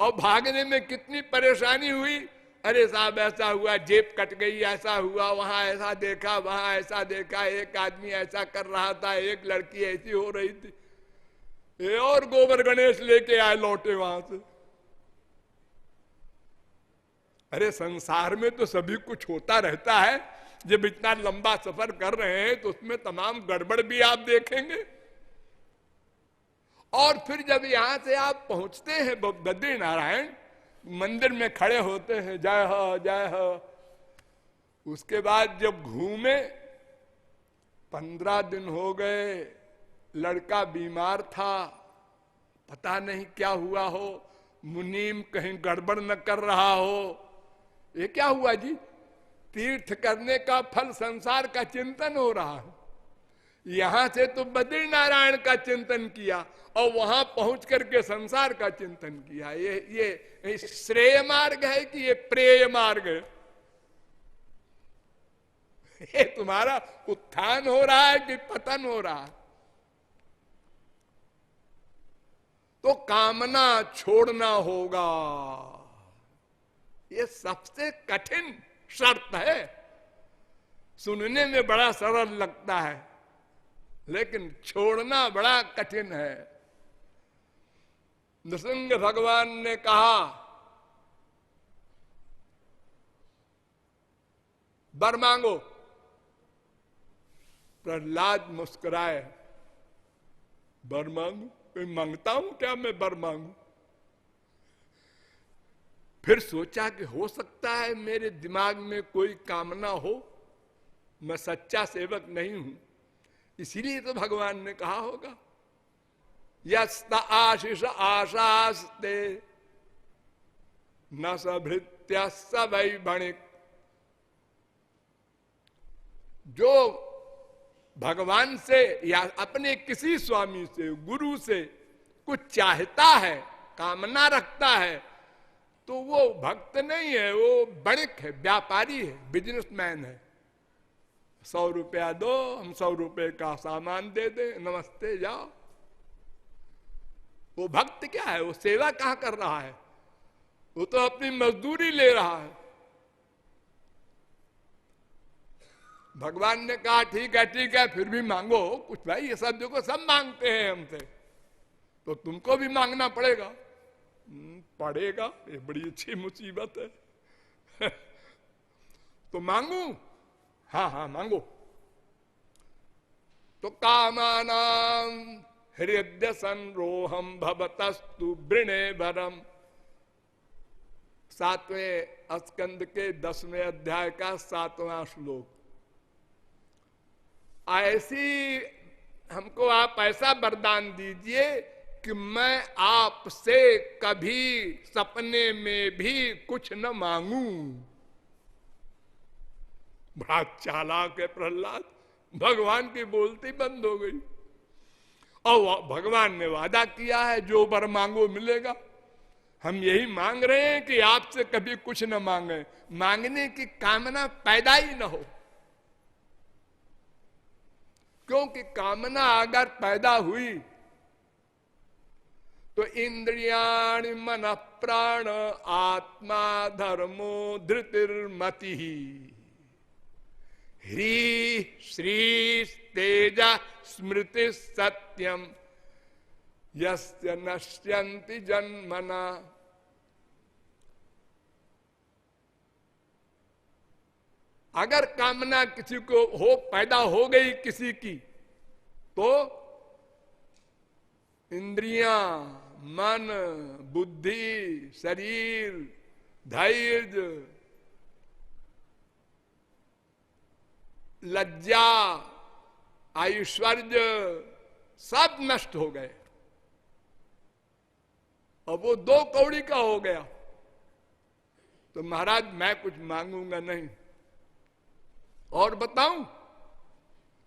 और भागने में कितनी परेशानी हुई। अरे साहब ऐसा हुआ, जेब कट गई, ऐसा हुआ, वहां ऐसा देखा, वहां ऐसा देखा, एक आदमी ऐसा कर रहा था, एक लड़की ऐसी हो रही थी, ये और गोबर गणेश लेके आए लौटे वहां से। अरे संसार में तो सभी कुछ होता रहता है। जब इतना लंबा सफर कर रहे हैं तो उसमें तमाम गड़बड़ भी आप देखेंगे। और फिर जब यहां से आप पहुंचते हैं बद्री नारायण मंदिर में खड़े होते हैं, जय हो जय हो। उसके बाद जब घूमे, 15 दिन हो गए, लड़का बीमार था, पता नहीं क्या हुआ हो, मुनीम कहीं गड़बड़ न कर रहा हो। ये क्या हुआ जी? तीर्थ करने का फल संसार का चिंतन हो रहा है। यहां से तो बद्री नारायण का चिंतन किया और वहां पहुंच करके संसार का चिंतन किया। ये श्रेय मार्ग है कि ये प्रेय मार्ग है? ये तुम्हारा उत्थान हो रहा है कि पतन हो रहा है? तो कामना छोड़ना होगा। ये सबसे कठिन शर्त है। सुनने में बड़ा सरल लगता है लेकिन छोड़ना बड़ा कठिन है। नृसिंह भगवान ने कहा वर मांगो। प्रहलाद मुस्कुराए, वर मांगू? कोई मांगता हूं क्या मैं वर मांगू? फिर सोचा कि हो सकता है मेरे दिमाग में कोई कामना हो, मैं सच्चा सेवक नहीं हूं, इसीलिए तो भगवान ने कहा होगा यस्त आशीष आशास्ते न सभृत्य सवै भणिक। जो भगवान से या अपने किसी स्वामी से, गुरु से कुछ चाहता है, कामना रखता है, तो वो भक्त नहीं है, वो बणिक है, व्यापारी है, बिजनेसमैन है। 100 रुपया दो, हम 100 रुपए का सामान दे दें, नमस्ते जाओ। वो भक्त क्या है? वो सेवा कहां कर रहा है? वो तो अपनी मजदूरी ले रहा है। भगवान ने कहा ठीक है, फिर भी मांगो कुछ भाई, ये सब देखो सब मांगते हैं हमसे, तो तुमको भी मांगना पड़ेगा। पड़ेगा, ये बड़ी अच्छी मुसीबत है। तो मांगू? हाँ मांगो। तो कामानां हृदय संरोहम भवतस्तु वृणे भरम। 7वें स्कंद के 10वें अध्याय का 7वां श्लोक। ऐसी हमको आप ऐसा वरदान दीजिए कि मैं आपसे कभी सपने में भी कुछ न मांगू। बड़ा चालाक है प्रहलाद, भगवान की बोलती बंद हो गई। और भगवान ने वादा किया है जो वर मांगो मिलेगा। हम यही मांग रहे हैं कि आपसे कभी कुछ न मांगे, मांगने की कामना पैदा ही न हो। क्योंकि कामना अगर पैदा हुई तो इंद्रियाणि मन प्राण आत्मा धर्मो धृतिर्मति ह्री श्री तेज स्मृति सत्यम यस्य नश्यन्ति जन्मना। अगर कामना किसी को हो, पैदा हो गई किसी की, तो इंद्रियां, मन, बुद्धि, शरीर, धैर्य, लज्जा, ऐश्वर्य सब नष्ट हो गए। अब वो 2 कौड़ी का हो गया। तो महाराज मैं कुछ मांगूंगा नहीं। और बताऊं?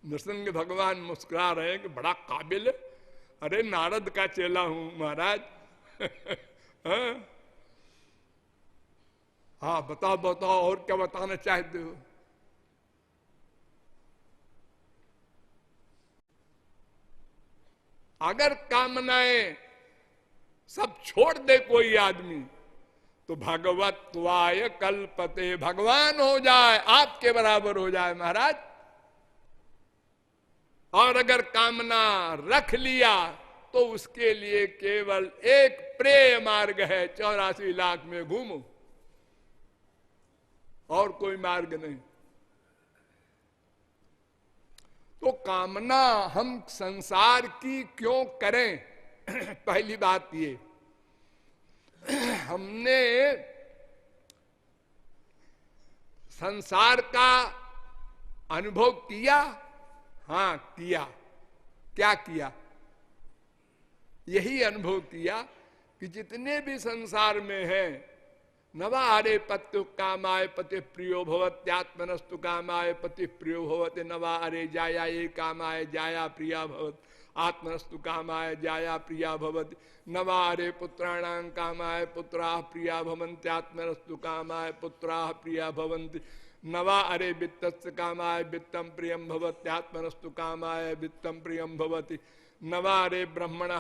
नृसिंह भगवान मुस्कुरा रहे हैं कि बड़ा काबिल है। अरे नारद का चेला हूं महाराज। हाँ बताओ और क्या बताना चाहते हो? अगर कामनाएं सब छोड़ दे कोई आदमी तो भगवत्वाय कल्पते, भगवान हो जाए, आपके बराबर हो जाए महाराज। और अगर कामना रख लिया तो उसके लिए केवल एक प्रेय मार्ग है, 84 लाख में घूमो, और कोई मार्ग नहीं। तो कामना हम संसार की क्यों करें? पहली बात ये, हमने संसार का अनुभव किया। हाँ किया। क्या किया? यही अनुभव किया कि जितने भी संसार में हैं, नवारे पत्यु कामाय पति प्रियो भवत्यात्मनस्तु कामाय पति प्रियो भवते नवारे जाया ये कामाय जाया प्रिया भवत आत्मनस्तु कामाय जाया प्रिया भवति नवारे पुत्राणां कामाय पुत्राः प्रिया भवन्त्यात्मनस्तु कामाय पुत्राः प्रिया भवन्ति नवा अरे वित्तस्य कामाय वित्तं प्रियं भवत्यात्मनस्तु कामाय वित्तं प्रियं भवति नवारे ब्रह्मण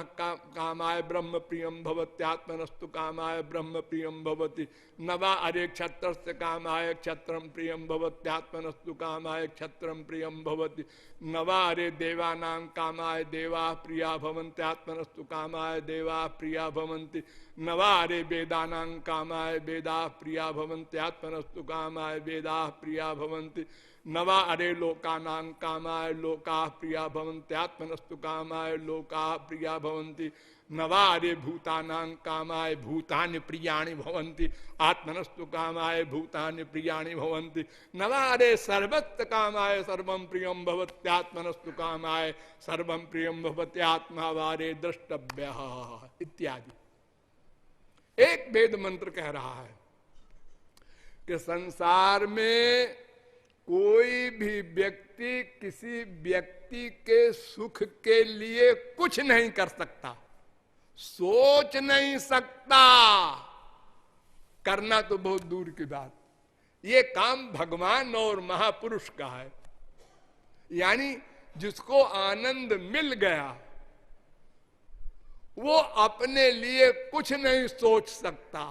कामाय ब्रह्म प्रियम भवत्यात्मनस्तु कामाय ब्रह्म प्रियम भवति। नवा अरे क्षत्रस्य कामाय क्षत्रम प्रियम भवत्यात्मनस्तु कामाय क्षत्रम प्रियम भवति। नवा अरे देवानां कामाय देवा प्रिया भवन्त्यात्मनस्तु कामाय देवा प्रिया भवन्ति। नवा अरे वेदानां कामाय वेदा प्रिया भवन्त्यात्मनस्तु कामाय वेदा प्रिया भवन्ति। नवा अरे लोकानां कामाय लोका प्रिया भवन्त्यात्मनस्तु कामाय लोका प्रिया भवन्ति। नवा अरे भूतानां कामाय भूतानि प्रियाणि भवन्ति आत्मनस्तु कामाय भूतानि प्रियाणि भवन्ति। नवा अरे सर्वत्र कामाय सर्वं प्रियं भवत्यात्मनस्तु कामाय सर्वं प्रियं भवत्यात्मा वारे द्रष्टव्यः इत्यादि। एक वेद मंत्र कह रहा है कि संसार में कोई भी व्यक्ति किसी व्यक्ति के सुख के लिए कुछ नहीं कर सकता, सोच नहीं सकता, करना तो बहुत दूर की बात। ये काम भगवान और महापुरुष का है। यानी जिसको आनंद मिल गया वो अपने लिए कुछ नहीं सोच सकता,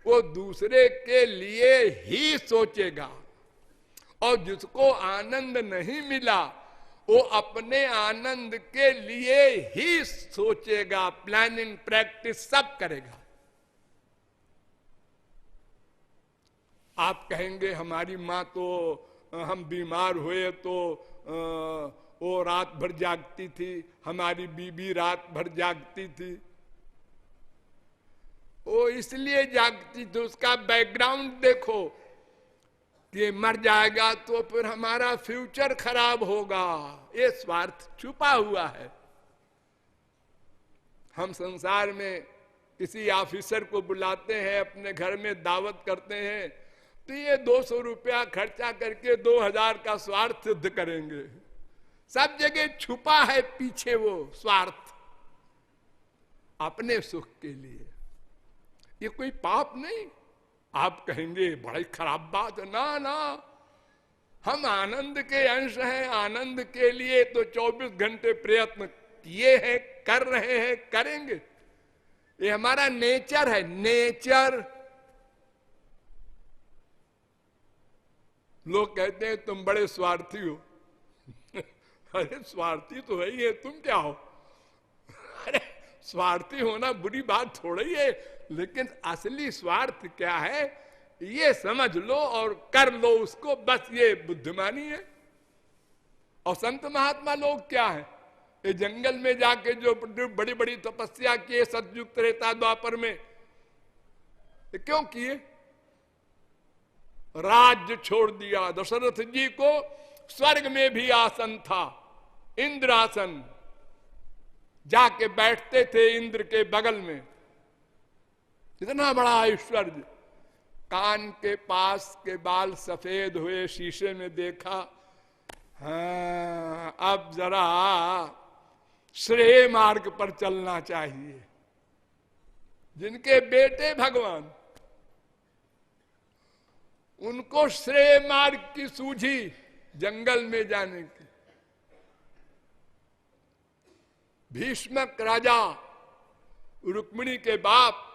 वो दूसरे के लिए ही सोचेगा। और जिसको आनंद नहीं मिला वो अपने आनंद के लिए ही सोचेगा, प्लानिंग प्रैक्टिस सब करेगा। आप कहेंगे हमारी माँ तो हम बीमार हुए तो वो रात भर जागती थी, हमारी बीबी रात भर जागती थी। वो इसलिए जागती थी, उसका बैकग्राउंड देखो कि मर जाएगा तो फिर हमारा फ्यूचर खराब होगा, ये स्वार्थ छुपा हुआ है। हम संसार में किसी ऑफिसर को बुलाते हैं, अपने घर में दावत करते हैं, तो ये 200 रुपया खर्चा करके 2000 का स्वार्थ सिद्ध करेंगे। सब जगह छुपा है पीछे वो स्वार्थ, अपने सुख के लिए। ये कोई पाप नहीं। आप कहेंगे बड़ी खराब बात है। ना ना, हम आनंद के अंश हैं, आनंद के लिए तो 24 घंटे प्रयत्न किए हैं, कर रहे हैं, करेंगे। ये हमारा नेचर है, नेचर। लोग कहते हैं तुम बड़े स्वार्थी हो। अरे स्वार्थी तो है ही है, तुम क्या हो? अरे स्वार्थी होना बुरी बात थोड़ी है, लेकिन असली स्वार्थ क्या है ये समझ लो और कर लो उसको, बस ये बुद्धिमानी है। और संत महात्मा लोग क्या है, ये जंगल में जाके जो बड़ी बड़ी तपस्या किए सतयुग त्रेता द्वापर में, क्यों किए? राज्य छोड़ दिया। दशरथ जी को स्वर्ग में भी आसन था, इंद्रासन, जाके बैठते थे इंद्र के बगल में। इतना बड़ा ऐश्वर्य। कान के पास के बाल सफेद हुए, शीशे में देखा, हाँ अब जरा श्रेय मार्ग पर चलना चाहिए। जिनके बेटे भगवान, उनको श्रेय मार्ग की सूझी जंगल में जाने की। भीष्मक राजा रुक्मिणी के बाप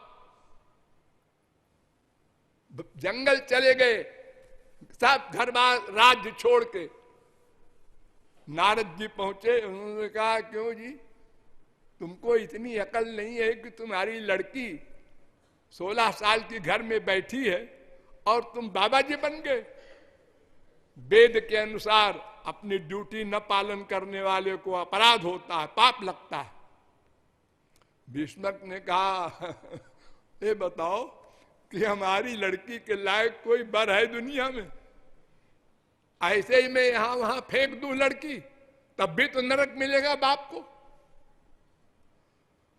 जंगल चले गए, सब घर बार राज्य छोड़ के। नारद जी पहुंचे, उन्होंने कहा क्यों जी, तुमको इतनी अकल नहीं है कि तुम्हारी लड़की 16 साल की घर में बैठी है और तुम बाबा जी बन गए? वेद के अनुसार अपनी ड्यूटी न पालन करने वाले को अपराध होता है, पाप लगता है। भीष्मक ने कहा ये बताओ कि हमारी लड़की के लायक कोई वर है दुनिया में? ऐसे ही मैं यहां वहां फेंक दूं लड़की, तब भी तो नरक मिलेगा बाप को।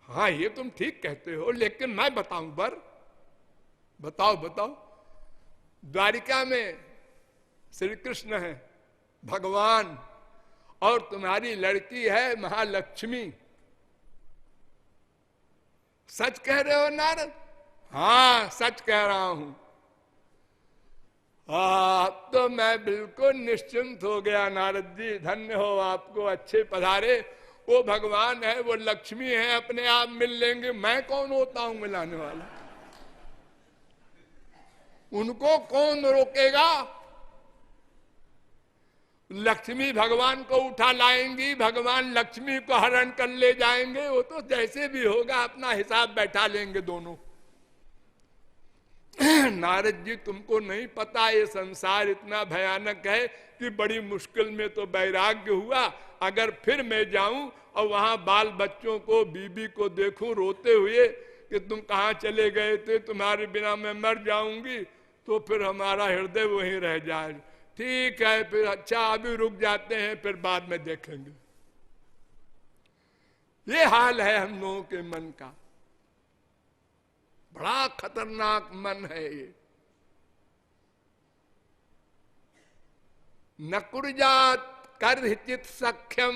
हाँ ये तुम ठीक कहते हो, लेकिन मैं बताऊं वर? बताओ बताओ। द्वारिका में श्री कृष्ण है भगवान, और तुम्हारी लड़की है महालक्ष्मी। सच कह रहे हो नारद? हाँ सच कह रहा हूं। तो मैं बिल्कुल निश्चिंत हो गया। नारद जी धन्य हो, आपको अच्छे पधारे। वो भगवान है, वो लक्ष्मी है, अपने आप मिल लेंगे, मैं कौन होता हूं मिलाने वाला? उनको कौन रोकेगा? लक्ष्मी भगवान को उठा लाएंगी, भगवान लक्ष्मी को हरण कर ले जाएंगे, वो तो जैसे भी होगा अपना हिसाब बैठा लेंगे दोनों। नारद जी, तुमको नहीं पता ये संसार इतना भयानक है कि बड़ी मुश्किल में तो वैराग्य हुआ। अगर फिर मैं जाऊं और वहां बाल बच्चों को, बीबी को देखूं रोते हुए कि तुम कहां चले गए थे, तुम्हारे बिना मैं मर जाऊंगी, तो फिर हमारा हृदय वहीं रह जाए। ठीक है, फिर अच्छा अभी रुक जाते हैं, फिर बाद में देखेंगे। ये हाल है हम लोगों के मन का। बड़ा खतरनाक मन है ये। नकुर्जात कर्हिचित सख्यम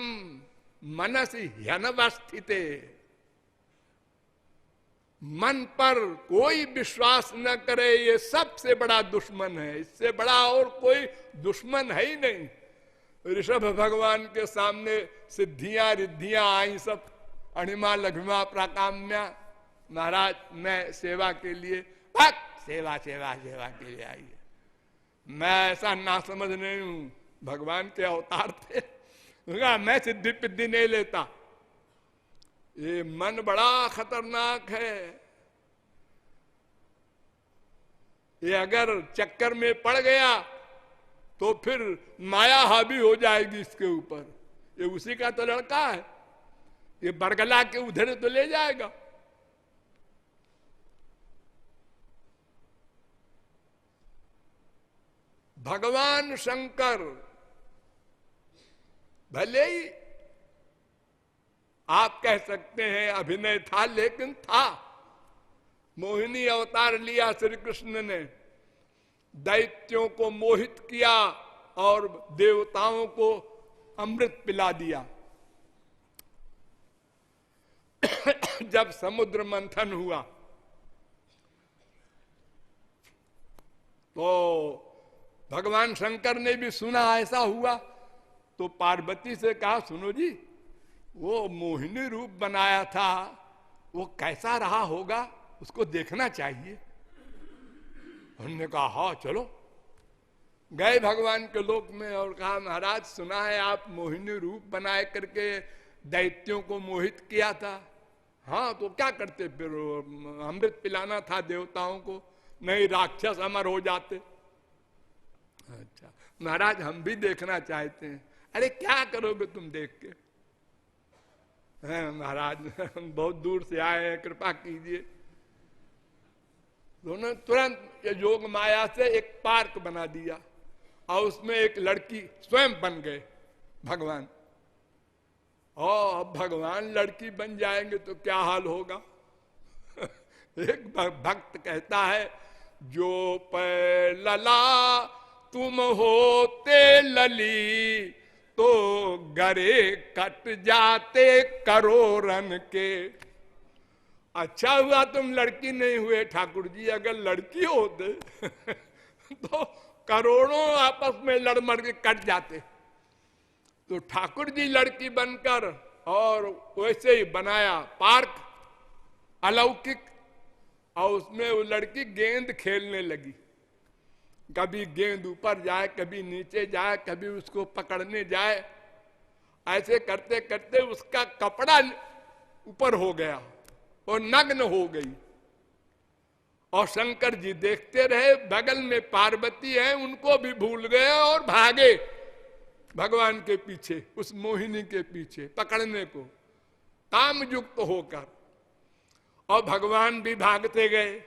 मनसि ह्यनवस्थिते। मन पर कोई विश्वास न करे, ये सबसे बड़ा दुश्मन है। इससे बड़ा और कोई दुश्मन है ही नहीं। ऋषभ भगवान के सामने सिद्धियां रिद्धियां आई, सब अणिमा लघिमा प्राकाम्या। महाराज मैं सेवा के लिए, सेवा सेवा सेवा के लिए आई है। मैं ऐसा ना समझ नहीं हूं, भगवान के अवतार थे, मैं सिद्धि पिद्धि नहीं लेता। ये मन बड़ा खतरनाक है। ये अगर चक्कर में पड़ गया तो फिर माया हावी हो जाएगी इसके ऊपर। ये उसी का तो लड़का है, ये बरगला के उधर तो ले जाएगा। भगवान शंकर भले ही आप कह सकते हैं अभिनय था, लेकिन था। मोहिनी अवतार लिया श्री कृष्ण ने, दैत्यों को मोहित किया और देवताओं को अमृत पिला दिया। जब समुद्र मंथन हुआ तो भगवान शंकर ने भी सुना ऐसा हुआ, तो पार्वती से कहा, सुनो जी, वो मोहिनी रूप बनाया था, वो कैसा रहा होगा, उसको देखना चाहिए। उन्होंने कहा हाँ चलो। गए भगवान के लोक में और कहा, महाराज सुना है आप मोहिनी रूप बनाए करके दैत्यों को मोहित किया था। हाँ तो क्या करते फिर? अमृत पिलाना था देवताओं को, नहीं राक्षस अमर हो जाते। अच्छा महाराज हम भी देखना चाहते हैं। अरे क्या करोगे तुम देख के? महाराज हम बहुत दूर से आए हैं, कृपा कीजिए। दोनों तुरंत ये योग माया से एक पार्क बना दिया और उसमें एक लड़की स्वयं बन गए भगवान। और अब भगवान लड़की बन जाएंगे तो क्या हाल होगा? एक भक्त कहता है, जो पै लला तुम होते लली, तो गरे कट जाते करोड़न के। अच्छा हुआ तुम लड़की नहीं हुए ठाकुर जी, अगर लड़की होते तो करोड़ों आपस में लड़ मर के कट जाते। तो ठाकुर जी लड़की बनकर और वैसे ही बनाया पार्क अलौकिक, और उसमें वो लड़की गेंद खेलने लगी। कभी गेंद ऊपर जाए, कभी नीचे जाए, कभी उसको पकड़ने जाए। ऐसे करते करते उसका कपड़ा ऊपर हो गया और नग्न हो गई। और शंकर जी देखते रहे, बगल में पार्वती है, उनको भी भूल गए और भागे भगवान के पीछे, उस मोहिनी के पीछे पकड़ने को, काम युक्त होकर। और भगवान भी भागते गए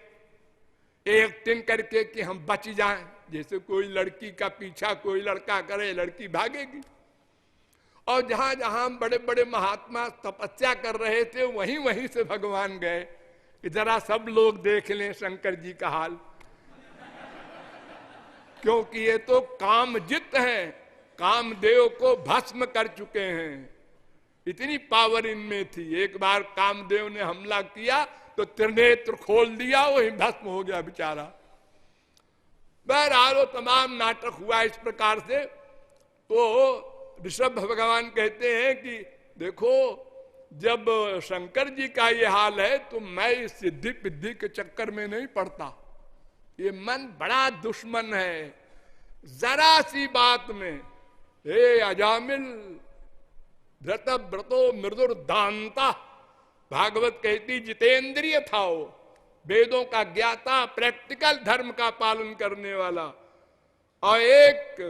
एक टिन करके कि हम बच जाएं। जैसे कोई लड़की का पीछा कोई लड़का करे, लड़की भागेगी। और जहां जहां बड़े बड़े महात्मा तपस्या कर रहे थे, वहीं वहीं से भगवान गए कि जरा सब लोग देख लें शंकर जी का हाल। क्योंकि ये तो कामजित हैं, कामदेव को भस्म कर चुके हैं। इतनी पावर इनमें थी। एक बार कामदेव ने हमला किया तो त्रिनेत्र खोल दिया, वही भस्म हो गया बेचारा। बहरहाल तमाम नाटक हुआ इस प्रकार से। तो ऋषभ भगवान कहते हैं कि देखो, जब शंकर जी का ये हाल है तो मैं इस सिद्धि पिद्धि के चक्कर में नहीं पड़ता। ये मन बड़ा दुश्मन है। जरा सी बात में, हे अजामिल व्रत व्रतो मृदुर्दांता, भागवत कहती जितेंद्रिय था वो, वेदों का ज्ञाता, प्रैक्टिकल धर्म का पालन करने वाला, और एक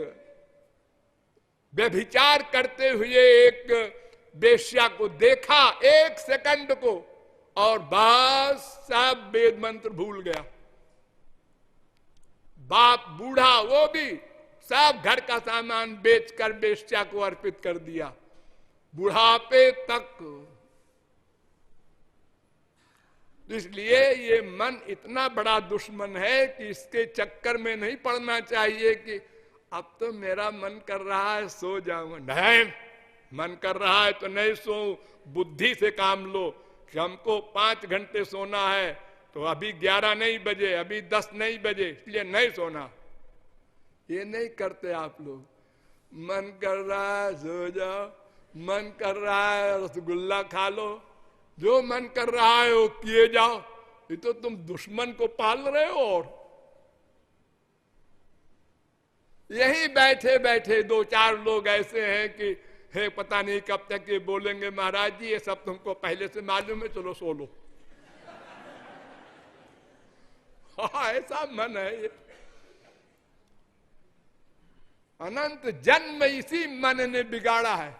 व्यभिचार करते हुए एक वेश्या को देखा एक सेकंड को, और बस सब वेद मंत्र भूल गया। बाप बूढ़ा वो भी सब घर का सामान बेचकर वेश्या को अर्पित कर दिया, बुढ़ापे तक। इसलिए ये मन इतना बड़ा दुश्मन है कि इसके चक्कर में नहीं पड़ना चाहिए कि अब तो मेरा मन कर रहा है सो जाऊं। नहीं, मन कर रहा है तो नहीं सो, बुद्धि से काम लो कि हमको 5 घंटे सोना है, तो अभी 11 नहीं बजे, अभी 10 नहीं बजे, इसलिए नहीं सोना। ये नहीं करते आप लोग। मन कर रहा है सो जाओ, मन कर रहा है रसगुल्ला खा लो, जो मन कर रहा है वो किए जाओ। ये तो तुम दुश्मन को पाल रहे हो। और यही बैठे बैठे 2-4 लोग ऐसे हैं कि हे पता नहीं कब तक ये बोलेंगे महाराज जी ये सब तुमको पहले से मालूम है, चलो सो लो। हाँ, ऐसा मन है ये। अनंत जन्म इसी मन ने बिगाड़ा है।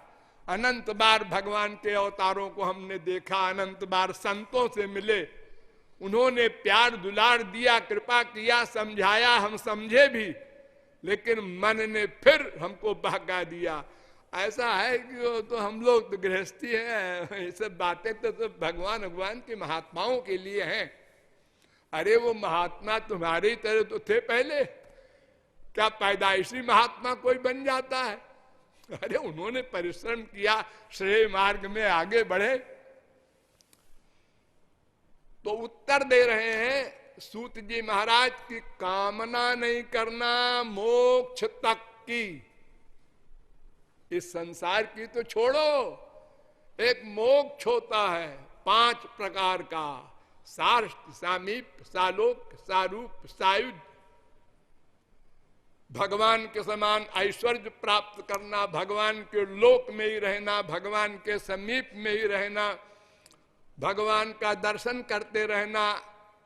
अनंत बार भगवान के अवतारों को हमने देखा, अनंत बार संतों से मिले, उन्होंने प्यार दुलार दिया, कृपा किया, समझाया, हम समझे भी, लेकिन मन ने फिर हमको बहका दिया। ऐसा है कि वो तो हम लोग तो गृहस्थी है, ये सब बातें तो सब भगवान के महात्माओं के लिए हैं। अरे वो महात्मा तुम्हारी तरह तो थे पहले, क्या पैदाइशी महात्मा कोई बन जाता है? अरे उन्होंने परिश्रम किया, श्रेय मार्ग में आगे बढ़े। तो उत्तर दे रहे हैं सूत जी महाराज की कामना नहीं करना मोक्ष तक की, इस संसार की तो छोड़ो, एक मोक्ष होता है 5 प्रकार का, सार्ष्ट, सामीप, सालोक, सारूप, सायुज। भगवान के समान ऐश्वर्य प्राप्त करना, भगवान के लोक में ही रहना, भगवान के समीप में ही रहना, भगवान का दर्शन करते रहना,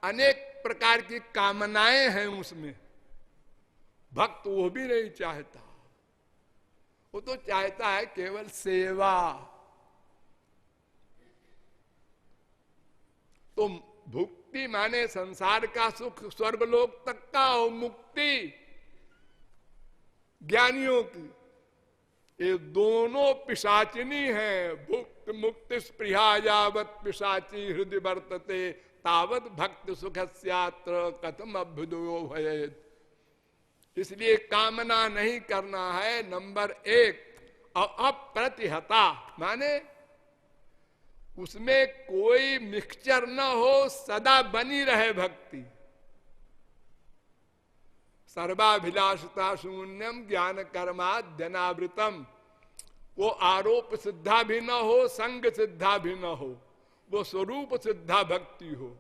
अनेक प्रकार की कामनाएं हैं उसमें। भक्त वो भी नहीं चाहता, वो तो चाहता है केवल सेवा। तो भुक्ति माने संसार का सुख, स्वर्गलोक तक का, और मुक्ति ज्ञानियों की। ये दोनों पिशाचिनी हैं। भुक्त मुक्ति स्पृहा यावत पिशाची हृदय वर्तते, तावत भक्त सुख स्यात्र कथम अभ्युदयो भयेत्। इसलिए कामना नहीं करना है, नंबर 1। और अप्रतिहता माने उसमें कोई मिक्सचर न हो, सदा बनी रहे भक्ति। सर्वाभिलाषता शून्यम ज्ञान कर्माद्यनावृतम, वो आरोप सिद्धा भी न हो, संग सिद्धा भी न हो, वो स्वरूप सिद्धा भक्ति हो।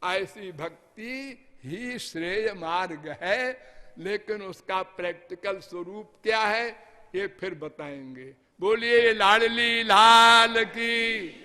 ऐसी भक्ति ही श्रेय मार्ग है। लेकिन उसका प्रैक्टिकल स्वरूप क्या है ये फिर बताएंगे। बोलिए लाडली लाल की।